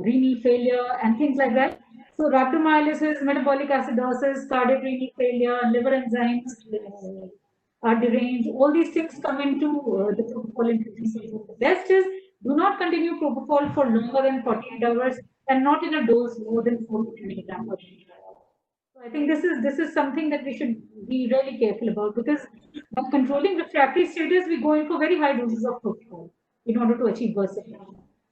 renal failure and things like that. So rhabdomyolysis, metabolic acidosis, cardiac renal failure, liver enzymes are deranged. All these things come into the propofol infusion syndrome. The best is do not continue propofol for longer than 48 hours and not in a dose more than 4 to 20 grams per day. So I think this is something that we should be really careful about, because by controlling refractory status, we go in for very high doses of propofol in order to achieve burst effect.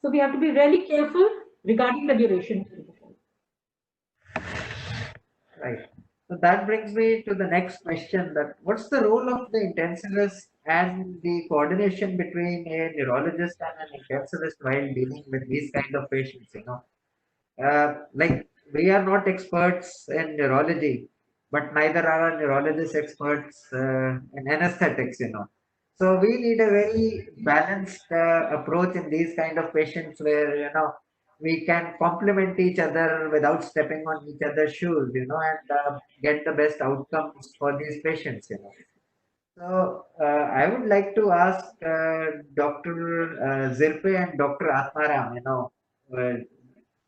So we have to be really careful regarding the duration of propofol. Right. So that brings me to the next question: that what's the role of the intensivist and the coordination between a neurologist and an intensivist while dealing with these kind of patients? Like we are not experts in neurology, but neither are our neurologists experts in anesthetics. So we need a very balanced approach in these kind of patients where we can complement each other without stepping on each other's shoes, and get the best outcomes for these patients, So I would like to ask Dr. Zirpe and Dr. Atmaram,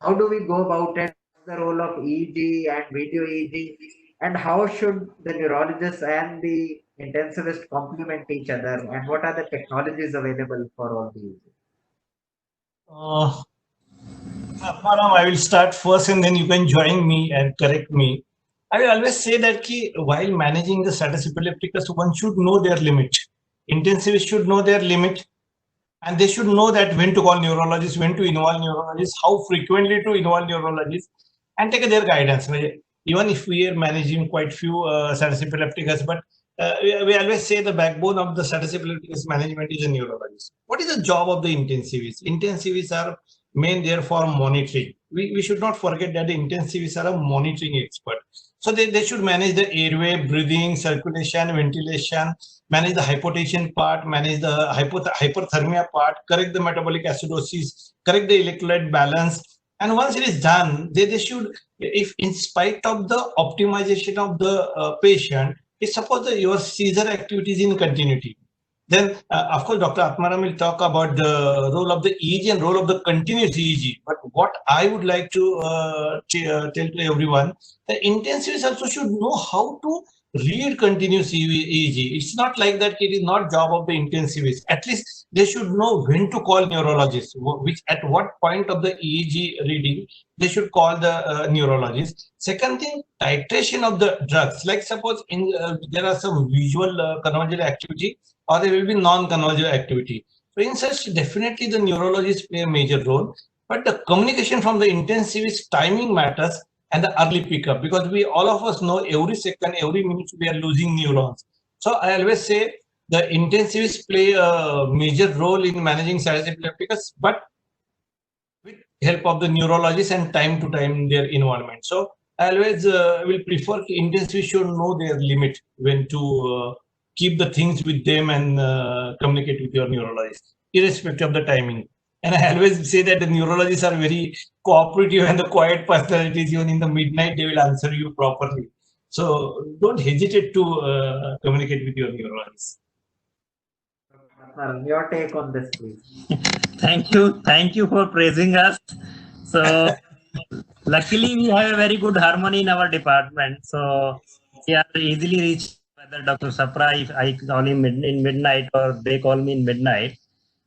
how do we go about it? What's the role of EEG and video EEG, and how should the neurologist and the intensivist complement each other, and what are the technologies available for all these? Atmaram, I will start first and then you can join me and correct me. I will always say that while managing the status epilepticus, one should know their limit. Intensivists should know their limit, and they should know that when to call neurologists, when to involve neurologists, how frequently to involve neurologists, and take their guidance. Even if we are managing quite few status epilepticus, but we always say the backbone of the status epilepticus management is a neurologist. What is the job of the intensivists? Intensivists are main there for monitoring. We should not forget that the intensivists are a monitoring expert. So they should manage the airway, breathing, circulation, ventilation, manage the hypotension part, manage the hyperthermia part, correct the metabolic acidosis, correct the electrolyte balance. And once it is done, they should, if in spite of the optimization of the patient, if suppose your seizure activity is in continuity, then of course Dr. Atmaram will talk about the role of the EEG and role of the continuous EEG. But what I would like to tell to everyone, the intensivists also should know how to read continuous EEG. It's not like that it is not job of the intensivist. At least they should know when to call neurologists, which at what point of the EEG reading they should call the neurologist. Second thing, titration of the drugs. Like suppose in there are some visual convergent activity, or there will be non-convergent activity. So in such, definitely the neurologists play a major role, but the communication from the intensivist timing matters, and the early pickup, because we all of us know every second, every minute we are losing neurons. So I always say the intensivists play a major role in managing status epilepticus, but with help of the neurologists and time to time their involvement. So I always will prefer intensivists should know their limit when to keep the things with them and communicate with your neurologist, irrespective of the timing. And I always say that the neurologists are very cooperative and the quiet personalities. Even in the midnight, they will answer you properly. So don't hesitate to communicate with your neurologist. Your take on this, please. Thank you for praising us. So luckily we have a very good harmony in our department. So we are easily reached, whether Dr. Sapra, if I call him in midnight or they call me in midnight.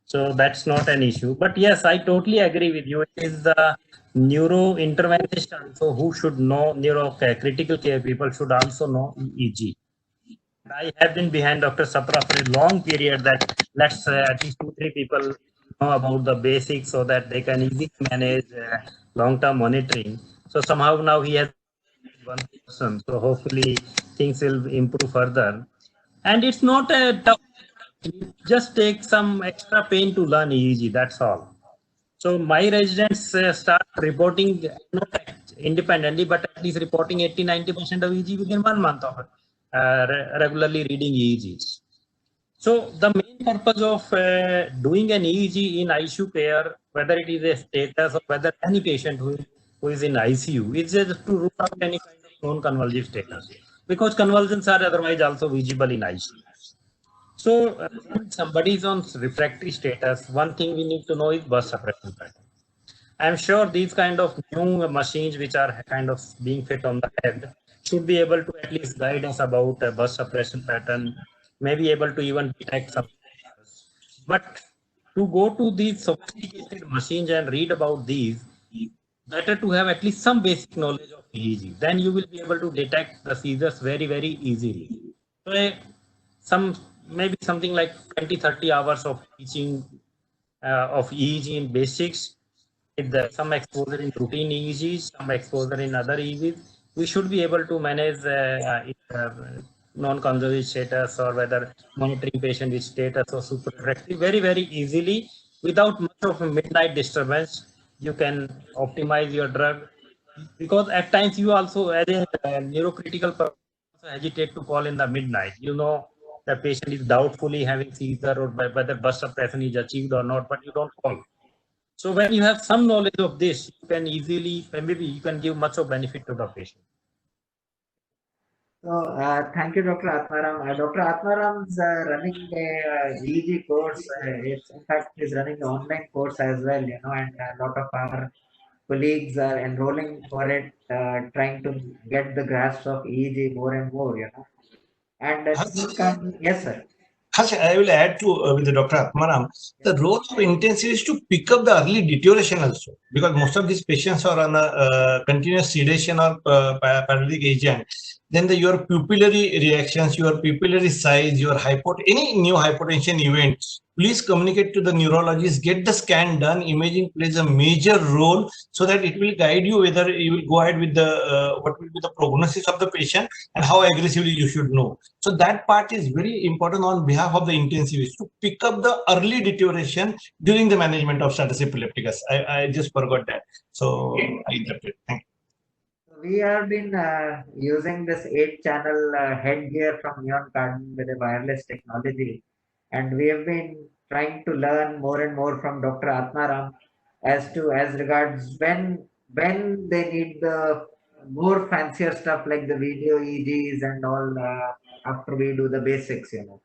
So that's not an issue. But yes, I totally agree with you. It is the neuro interventionist also who should know, critical care people should also know EEG. I have been behind Dr. Sapra for a long period, that let's at least 2-3 people know about the basics so that they can easily manage long-term monitoring. So somehow now he has one person. So hopefully things will improve further. And it's not a tough. Just take some extra pain to learn EEG, that's all. So my residents start reporting, not independently, but at least reporting 80-90% of EEG within 1 month of regularly reading EEGs. So the main purpose of doing an EEG in ICU care, whether it is a status or whether any patient who is in ICU, is just to rule out any kind of non-convulsive status, because convulsions are otherwise also visible in ICU. So when somebody is on refractory status, one thing we need to know is burst suppression pattern. I'm sure these kind of new machines which are kind of being fit on the head should be able to at least guide us about a burst suppression pattern, may be able to even detect some. But to go to these sophisticated machines and read about these, better to have at least some basic knowledge of EEG. Then you will be able to detect the seizures very, very easily. So maybe something like 20-30 hours of teaching of EEG in basics, with some exposure in routine EEGs, some exposure in other EEGs, we should be able to manage non-conservative status, or whether monitoring patient with status or super refractory very, very easily without much of a midnight disturbance. You can optimize your drug, because at times you also, as a neurocritical person, hesitate to call in the midnight. You know, the patient is doubtfully having seizure or whether burst suppression is achieved or not, but you don't call. So when you have some knowledge of this, you can easily, maybe you can give much of benefit to the patient. So thank you, Dr. Atmaram. Dr. Atmaram's running a EEG course. In fact, he's running the online course as well, and a lot of our colleagues are enrolling for it, trying to get the grasp of EEG more and more, And yes, sir. I will add to with the Dr. Atmaram, the role of intensive is to pick up the early deterioration also, because most of these patients are on a continuous sedation or paralytic agent. then your pupillary reactions, your pupillary size, your any new hypotension event, please communicate to the neurologist, get the scan done. Imaging plays a major role so that it will guide you whether you will go ahead with the what will be the prognosis of the patient and how aggressively you should know. So that part is very important on behalf of the intensivist to pick up the early deterioration during the management of status epilepticus. I just forgot that. So I interrupted. Thank you. We have been using this 8-channel headgear from Neon Garden with a wireless technology, and we have been trying to learn more and more from Dr. Atmaram as regards when they need the more fancier stuff like the video EGs and all after we do the basics. So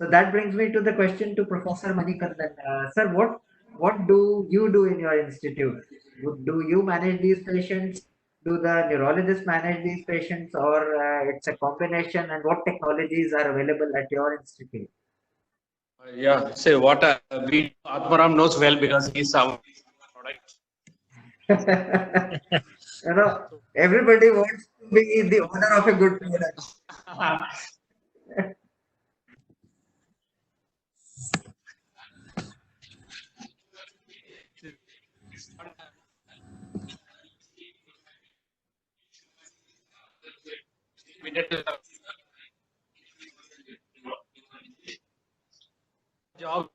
that brings me to the question to Professor Manikandan. Sir, what do you do in your institute? Do you manage these patients? Do the neurologists manage these patients, or it's a combination? And what technologies are available at your institute? Yeah, say what we Atmaram knows well because he's our product. Everybody wants to be the owner of a good product. We did the job.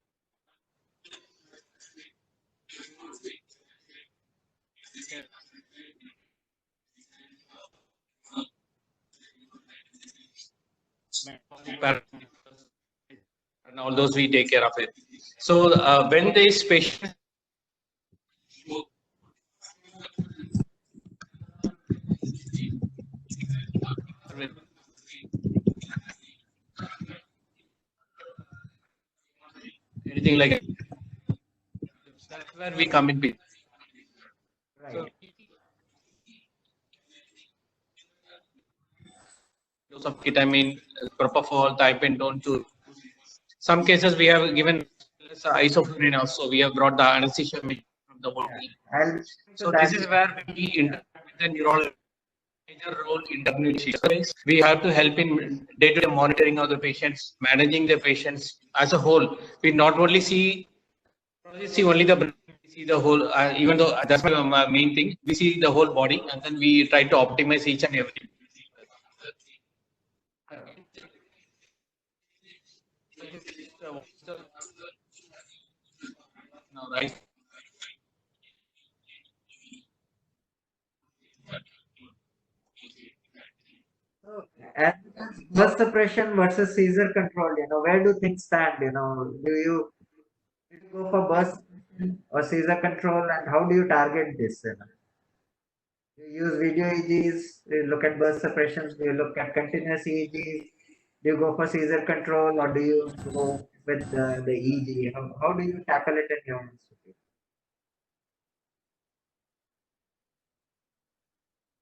And all those we take care of it. So when these patients anything like that's where we come in. Right. Dose of ketamine, propofol, thiopentone to some cases we have given isoflurane also. We have brought the anesthesia from the body. So this is where we interact with the neurologist. Major role in WHC. We have to help in day-to-day monitoring of the patients, managing the patients as a whole. We not only see only the brain, we see the whole. Even though that's my main thing, we see the whole body, and then we try to optimize each and everything. No, right. So, as burst suppression versus seizure control, where do things stand? Do you go for burst suppression or seizure control, and how do you target this? Do you use video EEGs? Do you look at burst suppressions? Do you look at continuous EEGs? Do you go for seizure control, or do you go with the EEG? How do you tackle it in your institute?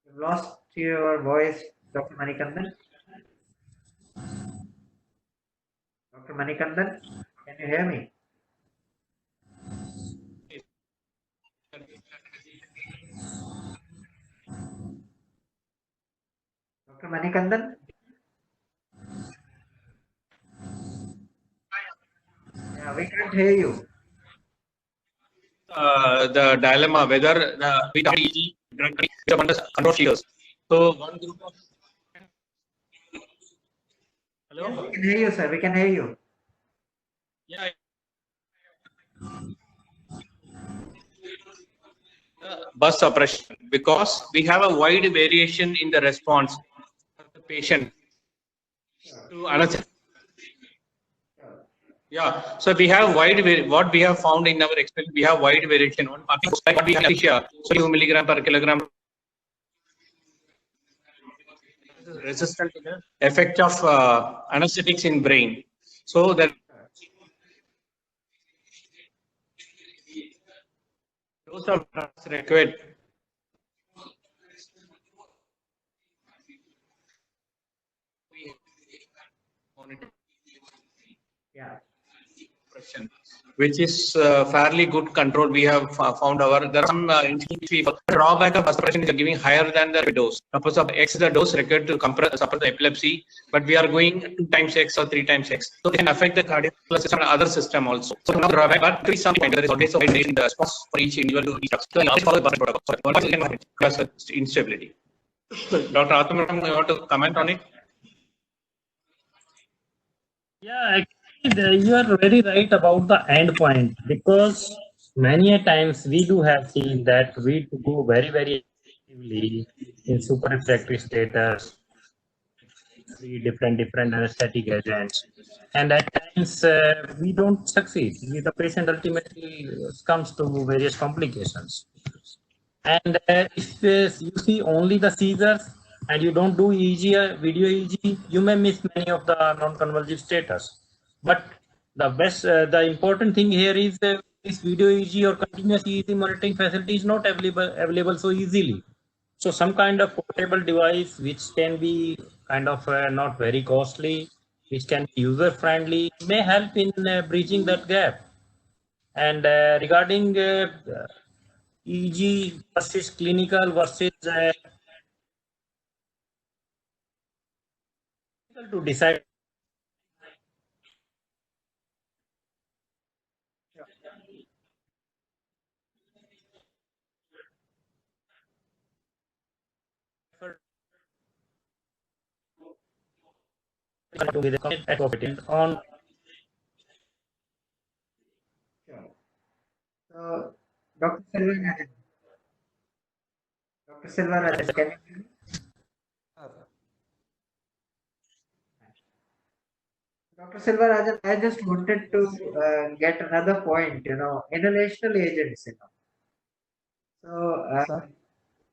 You've lost your voice, Dr. Manikandan. Dr. Manikandan, can you hear me? Dr. Manikandan? Yeah, we can't hear you. The dilemma whether we have EEG drug control features. So one group of hello. Yes, we can hear you, sir. We can hear you. Yeah. Bus suppression because we have a wide variation in the response of the patient to anesthesia. Yeah, so we have what we have found in our experience. We have wide variation. One like what we have anesthesia, so 2 milligram per kilogram resistant to the effect of anesthetics in brain. So that those are required. Yeah. Question. which is fairly good control. We have found there are some drawback of suppression is giving higher than the dose. Suppose of X the dose required to suppress the epilepsy, but we are going 2 times X or 3 times X. So it can affect the cardiovascular system and other system also. So no drawback, but there is some there is always a in the response for each individual to each drug. So always follow the protocol. So one can instability. Dr. Atmaram, you want to comment on it? Yeah, actually, you are very right about the end point, because many a times we do have seen that we go very, very actively in super refractory status, different anesthetic agents, and at times we don't succeed. The patient ultimately comes to various complications. And if you see only the seizures and you don't do EEG or video EEG, you may miss many of the non-convulsive status. But the important thing here is this video EEG or continuous EEG monitoring facility is not available so easily. So some kind of portable device which can be kind of not very costly, which can be user friendly, may help in bridging that gap. And regarding EEG versus clinical versus to decide. On Sure. So, Dr. Silvarajan, Dr. Silvarajan, can you hear me? Dr. Silvarajan, I just wanted to get another point, inhalational agents, So,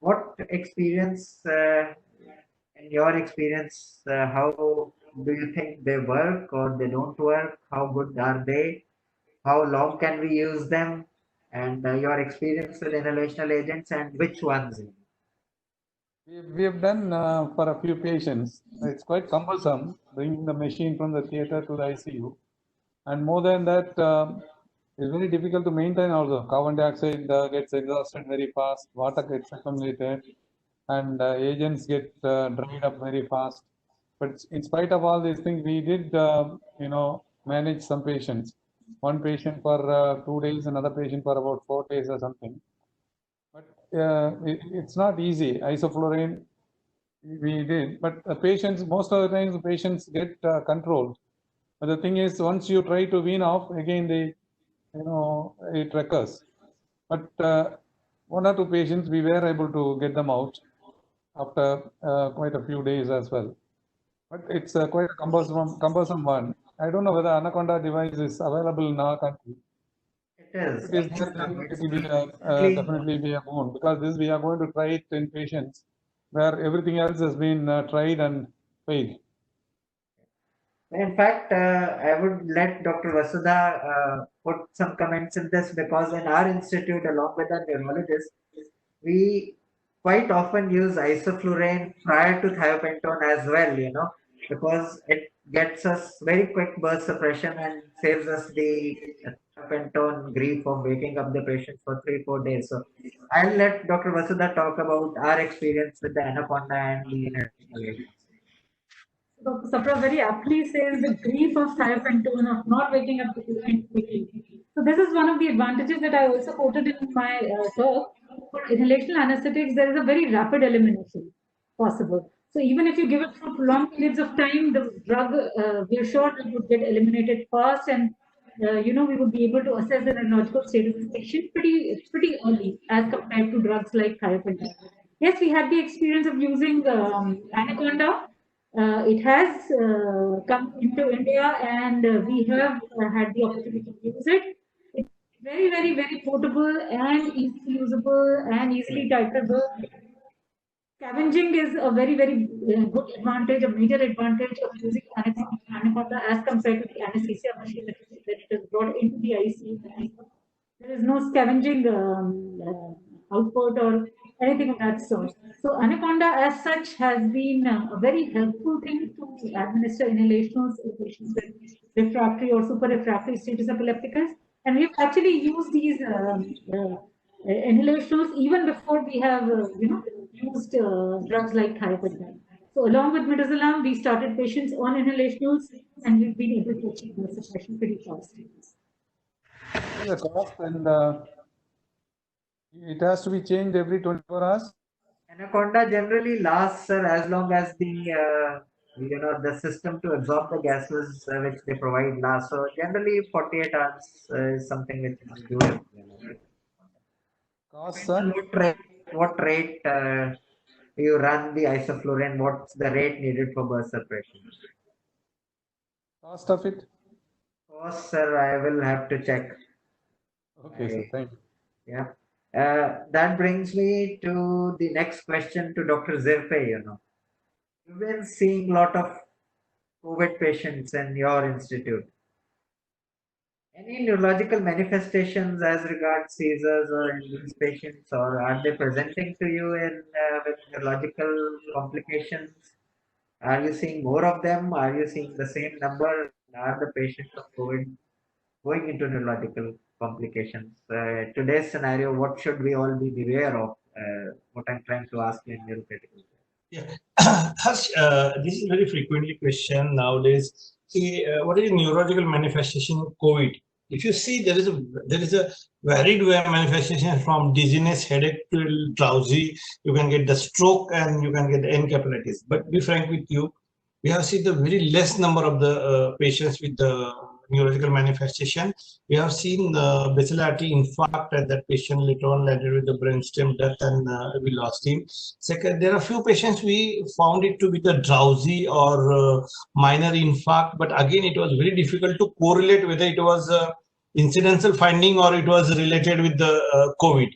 what experience, in your experience, how do you think they work or they don't work? How good are they? How long can we use them? And your experience with inhalational agents and which ones? We have done for a few patients. It's quite cumbersome bringing the machine from the theater to the ICU, and more than that, it's very difficult to maintain. Also, carbon dioxide gets exhausted very fast, water gets accumulated, and agents get dried up very fast. But in spite of all these things, we did manage some patients. One patient for 2 days, another patient for about 4 days or something. But it's not easy. Isoflurane, we did, but the patients, most of the times, the patients get controlled. But the thing is, once you try to wean off, again it recurs. But 1 or 2 patients, we were able to get them out after quite a few days as well. But it's quite a cumbersome one. I don't know whether Anaconda device is available in our country. It is. It is it will be definitely be a boon, because this we are going to try it in patients where everything else has been tried and failed. In fact, I would let Dr. Vasudha put some comments in this, because in our institute, along with our neurologist, we quite often use isoflurane prior to thiopentone as well, because it gets us very quick burst suppression and saves us the thiopentone grief of waking up the patient for 3-4 days. So I'll let Dr. Vasudha talk about our experience with the Anaconda and the international agents. Dr. Sapra very aptly says the grief of thiopentone of not waking up the patient quickly. So this is one of the advantages that I also quoted in my talk. For inhalational anesthetics, there is a very rapid elimination possible. So even if you give it for prolonged periods of time, the drug, we are sure it would get eliminated fast, and we would be able to assess the neurological status of the patient pretty early as compared to drugs like thiopentone. Yes, we had the experience of using Anaconda. It has come into India, and we have had the opportunity to use it. It's very, very, very portable and easily usable and easily titrable. Scavenging is a very, very good advantage, a major advantage of using Anaconda as compared to the anesthesia machine that it is brought into the ICU. There is no scavenging output or anything of that sort. So Anaconda as such has been a very helpful thing to administer inhalationals in patients with refractory or super refractory status epilepticus. And we've actually used these inhalationals even before we have, used drugs like thiopentine. So along with midazolam, we started patients on inhalationals, and we've been able to achieve the suppression pretty fast. The cost, and it has to be changed every 24 hours. Anaconda generally lasts, sir, as long as the system to absorb the gases which they provide lasts. So generally 48 hours is something which is doable. Cost, Depends sir? on what rate you run the isoflurane, what's the rate needed for burst suppression. Cost of it? Cost, sir, I will have to check. Okay, sir. Thank you. Yeah. That brings me to the next question to Dr. Zirpe. You've been seeing a lot of COVID patients in your institute. Any neurological manifestations as regards seizures or in these patients, or are they presenting to you with neurological complications? Are you seeing more of them? Are you seeing the same number? Are the patients of COVID going into neurological complications? Today's scenario, what should we all be beware of? What I'm trying to ask you in neurocritical. Yeah, Harsh, this is very frequently question nowadays. See, what is the neurological manifestation of COVID? If you see, there is a varied way of manifestation from dizziness, headache to drowsy. You can get the stroke and you can get the encephalitis. But be frank with you, we have seen the very less number of the patients with the neurological manifestation. We have seen the basal artery infarct at that patient later on landed with the brainstem death, and we lost him. Second, there are few patients we found it to be the drowsy or minor infarct, but again it was very difficult to correlate whether it was incidental finding or it was related with the COVID.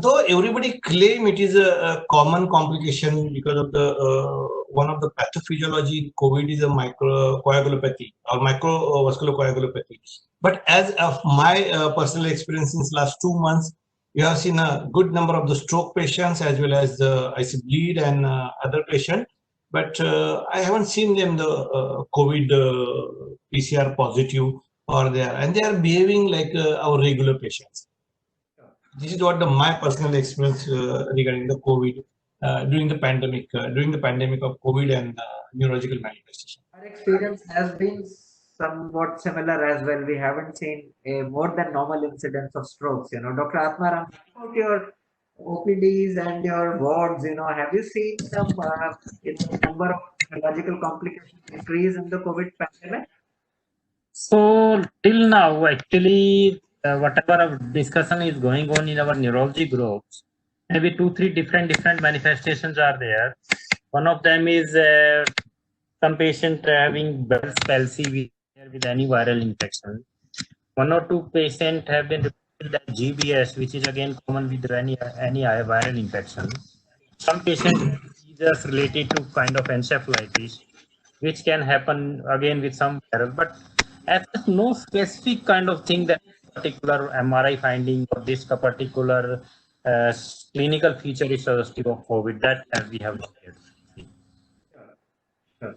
Though everybody claim it is a common complication because of the one of the pathophysiology in COVID is a microcoagulopathy or microvascular coagulopathy. But as of my personal experience since last 2 months, we have seen a good number of the stroke patients as well as the IC bleed and other patients. But I haven't seen them the COVID PCR positive or there, and they are behaving like our regular patients. This is what my personal experience regarding the COVID during the pandemic of COVID and neurological manifestation. Our experience has been somewhat similar as well. We haven't seen a more than normal incidence of strokes. Dr. Atmaram, about your OPDs and your wards, have you seen some number of neurological complications increase in the COVID pandemic? So till now, actually, whatever discussion is going on in our neurology groups, maybe 2-3 different manifestations are there. One of them is some patient having Bell's palsy with any viral infection. 1 or 2 patients have been reported that GBS, which is again common with any viral infection. Some patients seizures related to kind of encephalitis, which can happen again with some viral, but as no specific kind of thing that particular MRI finding or this particular clinical feature is suggestive of COVID that we have not yet seen. Sure.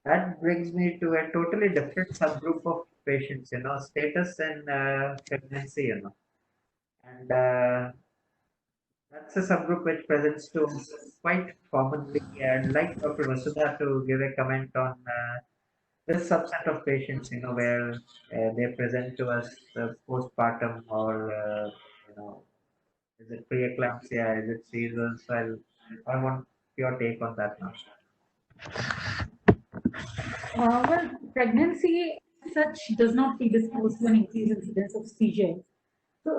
That brings me to a totally different subgroup of patients, status and pregnancy, and that's a subgroup which presents to us quite commonly. I'd like Dr. Vasudha to give a comment on this subset of patients, where they present to us postpartum or, is it preeclampsia, is it seizures? So I want your take on that now. Well, pregnancy as such does not predispose to an increased incidence of seizures. So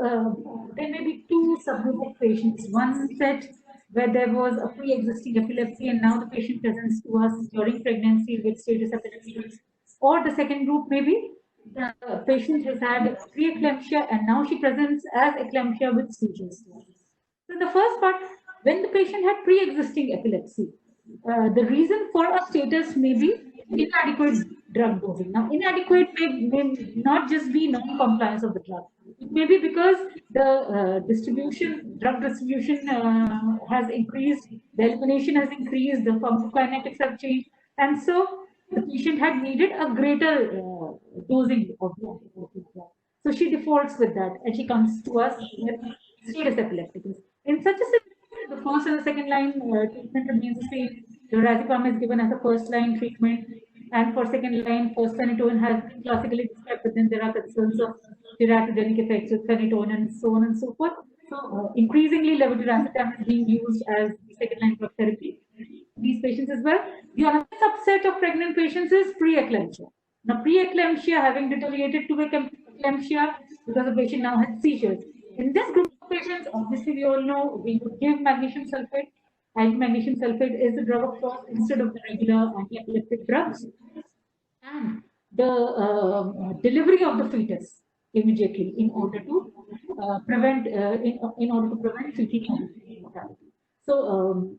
there may be 2 subgroup of patients. One set where there was a pre-existing epilepsy and now the patient presents to us during pregnancy with status epilepticus. Or the second group may be the patient has had preeclampsia and now she presents as eclampsia with seizures. So in the first part, when the patient had pre-existing epilepsy, the reason for a status may be inadequate drug dosing. Now, inadequate may not just be non-compliance of the drug. It may be because the drug distribution has increased, the elimination has increased, the pharmacokinetics have changed, and so the patient had needed a greater dosing of the antiepileptic drug. So she defaults with that, and she comes to us with status epilepticus. In such a situation, the first and the second line treatment remains the same. Lorazepam is given as a first line treatment, and for second line, first phenytoin has been classically described, but then there are concerns of teratogenic effects with phenytoin and so on and so forth. So increasingly, levetiracetam is being used as the second line drug therapy. These patients as well. The other subset of pregnant patients is preeclampsia. Now, preeclampsia having deteriorated to eclampsia because the patient now has seizures. In this group of patients, obviously, we all know we would give magnesium sulfate. And magnesium sulfate is the drug of choice instead of the regular anti-epileptic drugs. And the delivery of the fetus immediately in order to prevent fetal mortality. So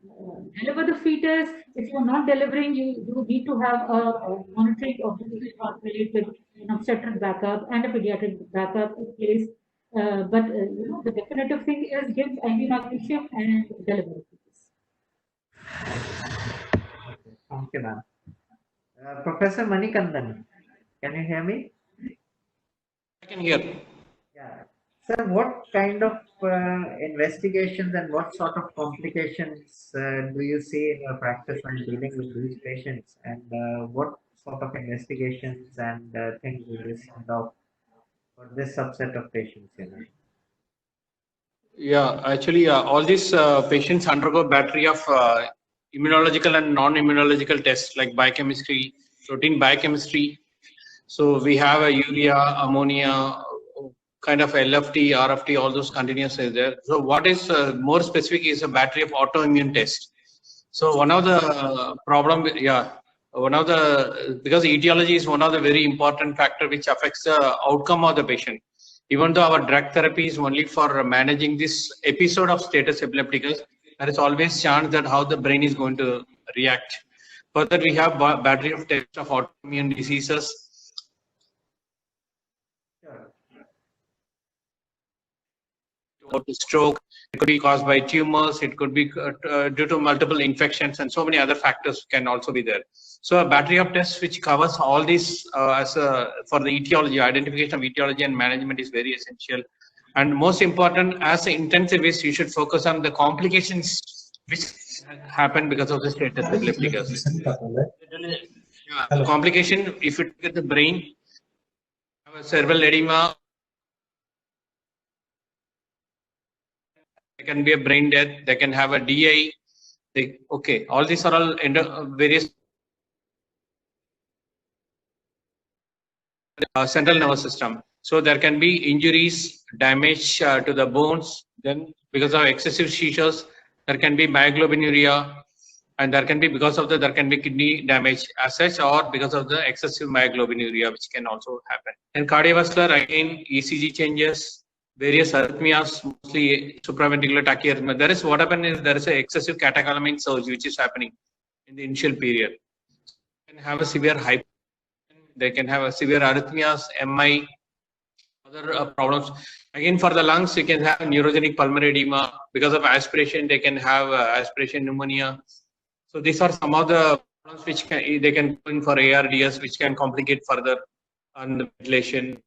deliver the fetus. If you're not delivering, you need to have a monitoring of the fetal heart rate with an obstetric backup and a pediatric backup in place. But the definitive thing is give IV magnesium and deliver the fetus. Thank you, ma'am. Professor Manikandan, can you hear me? I can hear. Yeah. Sir, what kind of investigations and what sort of complications do you see in your practice when dealing with these patients? And what sort of investigations and things do you send off for this subset of patients? Yeah, actually, all these patients undergo battery of immunological and non-immunological tests like biochemistry, protein biochemistry. So we have a urea, ammonia, kind of LFT, RFT, all those continuous is there. So what is more specific is a battery of autoimmune test. So one of the because etiology is one of the very important factor which affects the outcome of the patient. Even though our drug therapy is only for managing this episode of status epilepticus, there is always chance that how the brain is going to react. Further, we have battery of tests of autoimmune diseases. Stroke, it could be caused by tumors, it could be due to multiple infections, and so many other factors can also be there. So a battery of tests which covers all these for the etiology, identification of etiology and management is very essential. And most important, as an intensivist, you should focus on the complications which happen because of the status epilepticus. Complication, if you look at the brain, have a cerebral edema, there can be a brain death, they can have a DI. All these are all various central nervous system. So there can be injuries, damage to the bones. Then because of excessive seizures, there can be myoglobinuria, and there can be there can be kidney damage as such, or because of the excessive myoglobinuria, which can also happen. And cardiovascular, again, ECG changes, various arrhythmias, mostly supraventricular tachyarrhythmia. There is what happened is there is a excessive catecholamine surge which is happening in the initial period. They can have a severe hypertension, they can have a severe arrhythmias, MI, other problems. Again, for the lungs, you can have neurogenic pulmonary edema. Because of aspiration, they can have aspiration pneumonia. So these are some of the problems which they can go in for ARDS, which can complicate further on the ventilation.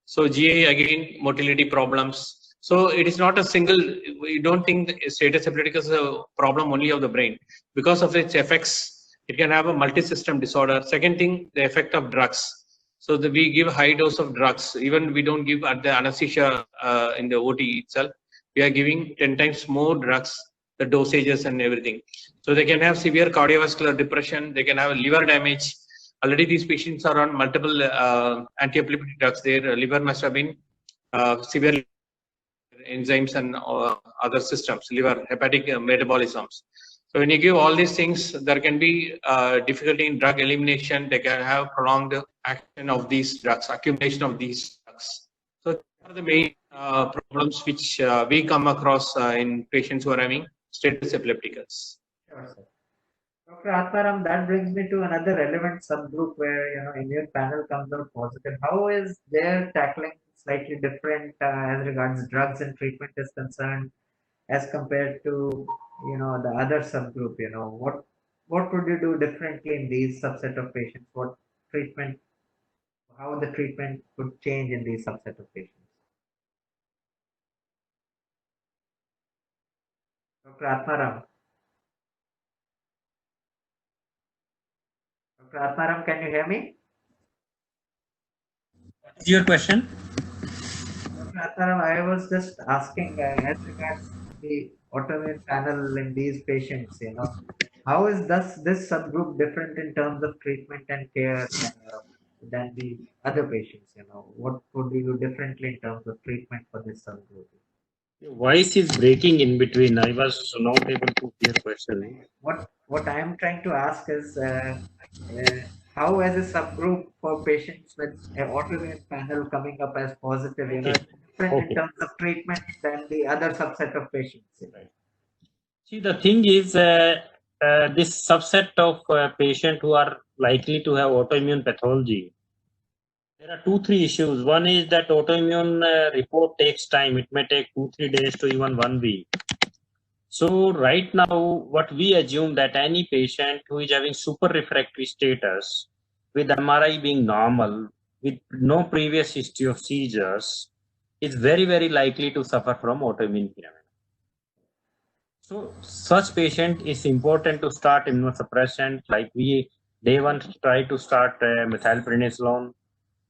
So GA, again, motility problems. So it is not a single, we don't think status epilepticus is a problem only of the brain. Because of its effects, it can have a multi-system disorder. Second thing, the effect of drugs. So we give high dose of drugs. Even we don't give at the anesthesia in the OT itself. We are giving 10 times more drugs, the dosages and everything. So they can have severe cardiovascular depression. They can have liver damage. Already these patients are on multiple anti-epileptic drugs. Their liver must have been severe enzymes and other systems, liver, hepatic metabolisms. So when you give all these things, there can be difficulty in drug elimination. They can have prolonged action of these drugs, accumulation of these drugs. So these are the main problems which we come across in patients who are having status epilepticus. Sure, sir. Dr. Atmaram, that brings me to another relevant subgroup where immune panel comes out positive. How is their tackling slightly different as regards drugs and treatment is concerned as compared to the other subgroup? What would you do differently in these subset of patients? What treatment how the treatment could change in these subset of patients. Dr. Atmaram. Dr. Atmaram, can you hear me? Is your question? Dr. Atmaram, I was just asking as regards the autoimmune panel in these patients, how is this subgroup different in terms of treatment and care than the other patients? What would we do differently in terms of treatment for this subgroup? Your voice is breaking in between. I was not able to hear question. What I am trying to ask is how, as a subgroup for patients with an autoimmune panel coming up as positive, different in Okay. terms of treatment than the other subset of patients. See, the thing is, this subset of patients who are likely to have autoimmune pathology, there are 2-3 issues. One is that autoimmune report takes time. It may take 2-3 days to even 1 week. So right now, what we assume that any patient who is having super refractory status, with MRI being normal, with no previous history of seizures, is very, very likely to suffer from autoimmune phenomena. So such patient is important to start immunosuppressant, like we day one try to start methylprednisolone,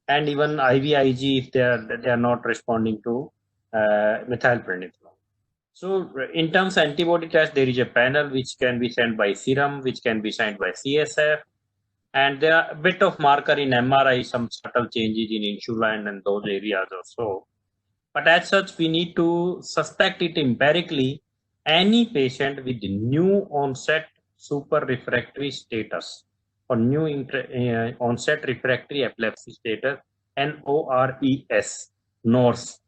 and even IVIG if they are not responding to methylprednisolone. So in terms of antibody test, there is a panel which can be sent by serum, which can be sent by CSF, and there are a bit of marker in MRI, some subtle changes in insulin and those areas also. But as such, we need to suspect it empirically. Any patient with new onset super refractory status or new onset refractory epilepsy status, NORES,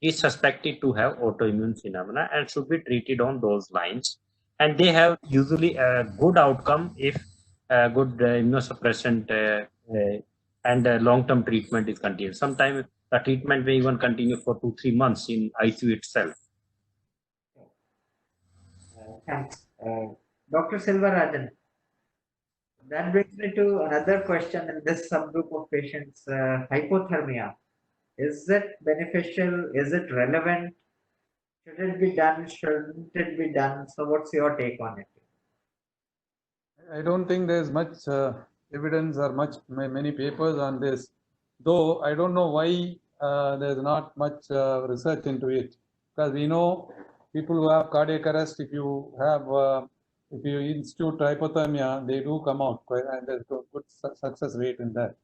is suspected to have autoimmune phenomena and should be treated on those lines. And they have usually a good outcome if good immunosuppressant and long-term treatment is continued. Sometimes the treatment may even continue for 2-3 months in ICU itself. Thanks. Dr. Silvarajan, that brings me to another question in this subgroup of patients, hypothermia. Is it beneficial? Is it relevant? Should it be done? Shouldn't it be done? So what's your take on it? I don't think there's much evidence or many papers on this, though I don't know why there's not much research into it, because we know people who have cardiac arrest, if you institute hypothermia, they do come out quite, and there's a good success rate in that.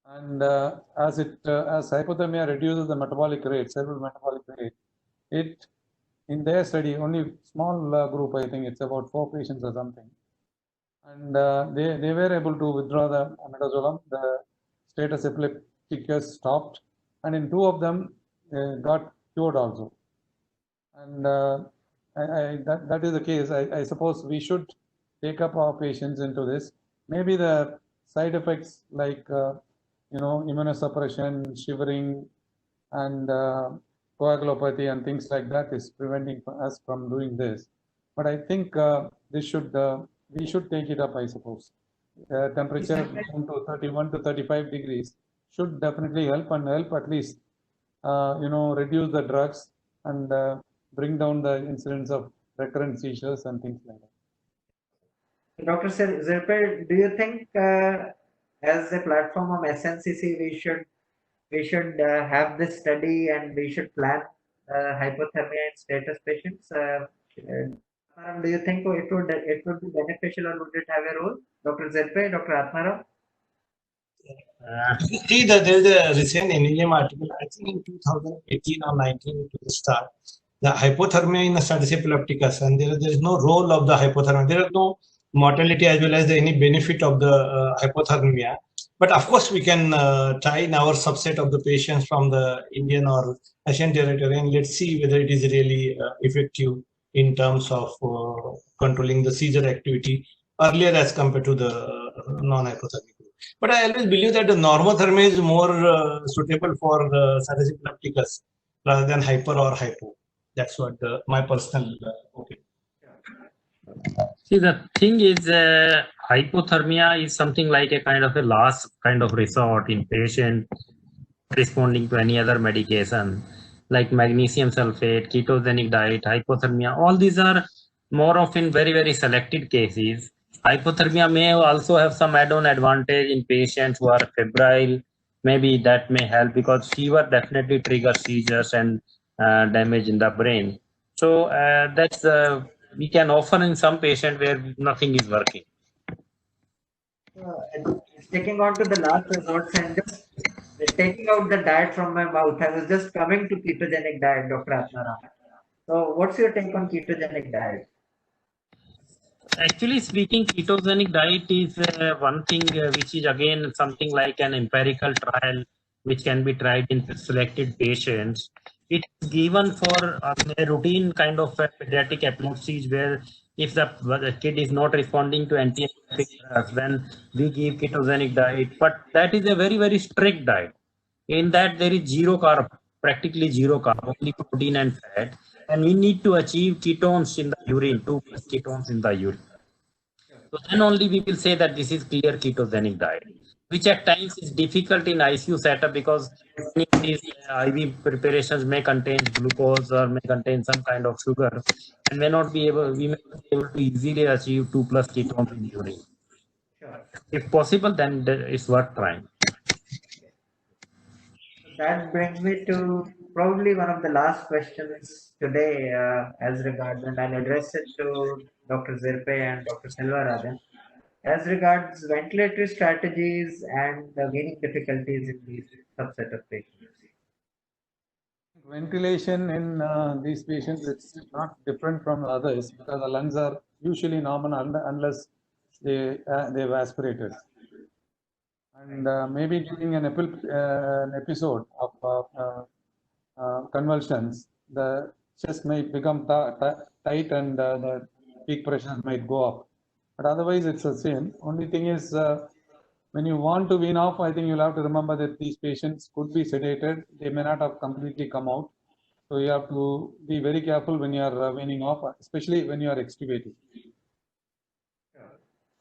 And as hypothermia reduces the metabolic rate, cerebral metabolic rate, it in their study, only small group, I think it's about 4 patients or something, and they were able to withdraw the midazolam. The status epilepticus stopped, and in 2 of them got cured also. And that is the case. I suppose we should take up our patients into this. Maybe the side effects like immunosuppression, shivering, and coagulopathy and things like that is preventing us from doing this. But I think we should take it up, I suppose. Temperature down to 31 to 35 degrees should definitely help, and help at least reduce the drugs and bring down the incidence of recurrent seizures and things like that. Dr. Zirpal, do you think as a platform of SNCC we should have this study and we should plan hypothermia in status patients? Do you think it would be beneficial, or would it have a role? Dr. Zirpal, Dr. Atmaram? See that there is a recent NLM article, I think in 2018 or 19 to the start, the hypothermia in the status epilepticus, and there is no role of the hypothermia. There is no mortality as well as any benefit of the hypothermia. But of course, we can try in our subset of the patients from the Indian or Asian territory, and let's see whether it is really effective in terms of controlling the seizure activity earlier as compared to the non-hypothermic. But I always believe that the normothermia is more suitable for the status epilepticus rather than hyper or hypo. That's what my personal opinion. See, the thing is, hypothermia is something like a kind of a last kind of resort in patient responding to any other medication, like magnesium sulfate, ketogenic diet, hypothermia. All these are more of in very, very selected cases. Hypothermia may also have some add-on advantage in patients who are febrile. Maybe that may help because fever definitely triggers seizures and damage in the brain. So that's we can offer in some patient where nothing is working. Sticking on to the last resorts and just taking out the diet from my mouth, I was just coming to ketogenic diet, Dr. Atmaram. So, what's your take on ketogenic diet? Actually speaking, ketogenic diet is one thing which is again something like an empirical trial which can be tried in selected patients. It is given for a routine kind of pediatric epilepsies where if the kid is not responding to anti-epileptic drugs, then we give ketogenic diet. But that is a very, very strict diet. In that there is zero carb, practically zero carb, only protein and fat. And we need to achieve ketones in the urine, 2+ ketones in the urine. So then only we will say that this is clear ketogenic diet, which at times is difficult in ICU setup because many of these IV preparations may contain glucose or may contain some kind of sugar and we may not be able to easily achieve 2+ ketones in urine. Sure. If possible, then it's worth trying. That brings me to probably one of the last questions today as regards, and I'll address it to Dr. Zirpe and Dr. Selvaraj. As regards ventilatory strategies and gaining difficulties in these subset of patients. Ventilation in these patients is not different from others because the lungs are usually normal unless they've aspirated. And maybe during an episode of convulsions, the chest might become tight and the peak pressures might go up. But otherwise, it's the same. Only thing is, when you want to wean off, I think you'll have to remember that these patients could be sedated. They may not have completely come out. So you have to be very careful when you are weaning off, especially when you are extubating.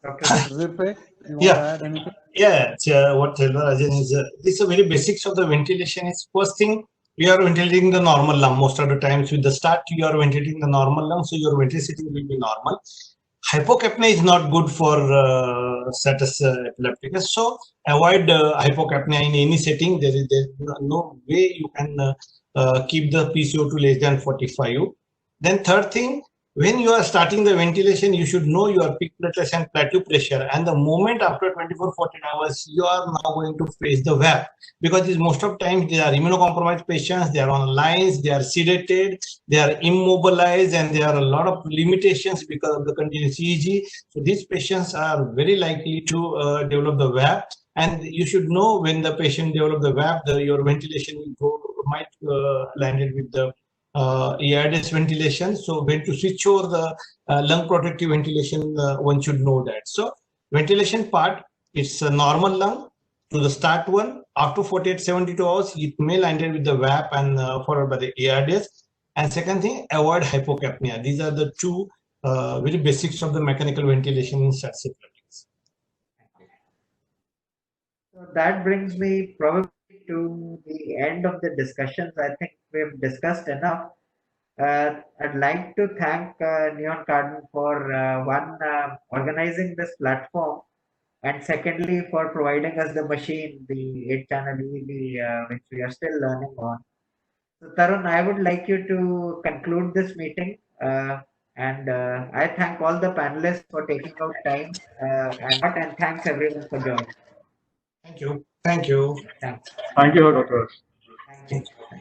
Dr. Zirpe, you want Yeah. to add anything? Yeah, what Selvaraj is, this is the very basics of the ventilation. Is first thing, you are ventilating the normal lung. Most of the times with the start, you are ventilating the normal lung, so your ventilation will be normal. Hypocapnia is not good for status epilepticus, so avoid hypocapnia in any setting. There is no way you can keep the PCO2 less than 45. Then third thing, when you are starting the ventilation, you should know your peak platelets and plateau pressure. And the moment after 24-48 hours, you are now going to face the VAP, because most of times they are immunocompromised patients, they are on lines, they are sedated, they are immobilized, and there are a lot of limitations because of the continuous EEG. So these patients are very likely to develop the VAP. And you should know when the patient develops the VAP, your ventilation might landed with the ARDS ventilation. So when to switch over the lung protective ventilation, one should know that. So ventilation part, it's a normal lung to the start one. After 48-72 hours, it may landed with the VAP and followed by the ARDS. And second thing, avoid hypocapnia. These are the two very basics of the mechanical ventilation in status epilepticus. So that brings me probably to the end of the discussions. I think we've discussed enough. I'd like to thank Neon Cardon for organizing this platform, and secondly for providing us the machine, the 8-channel EEG, which we are still learning on. So Tarun, I would like you to conclude this meeting, and I thank all the panelists for taking out time, and thanks everyone for joining. Thank you. Thank you. Thanks. Thank you, Dr. Thank you.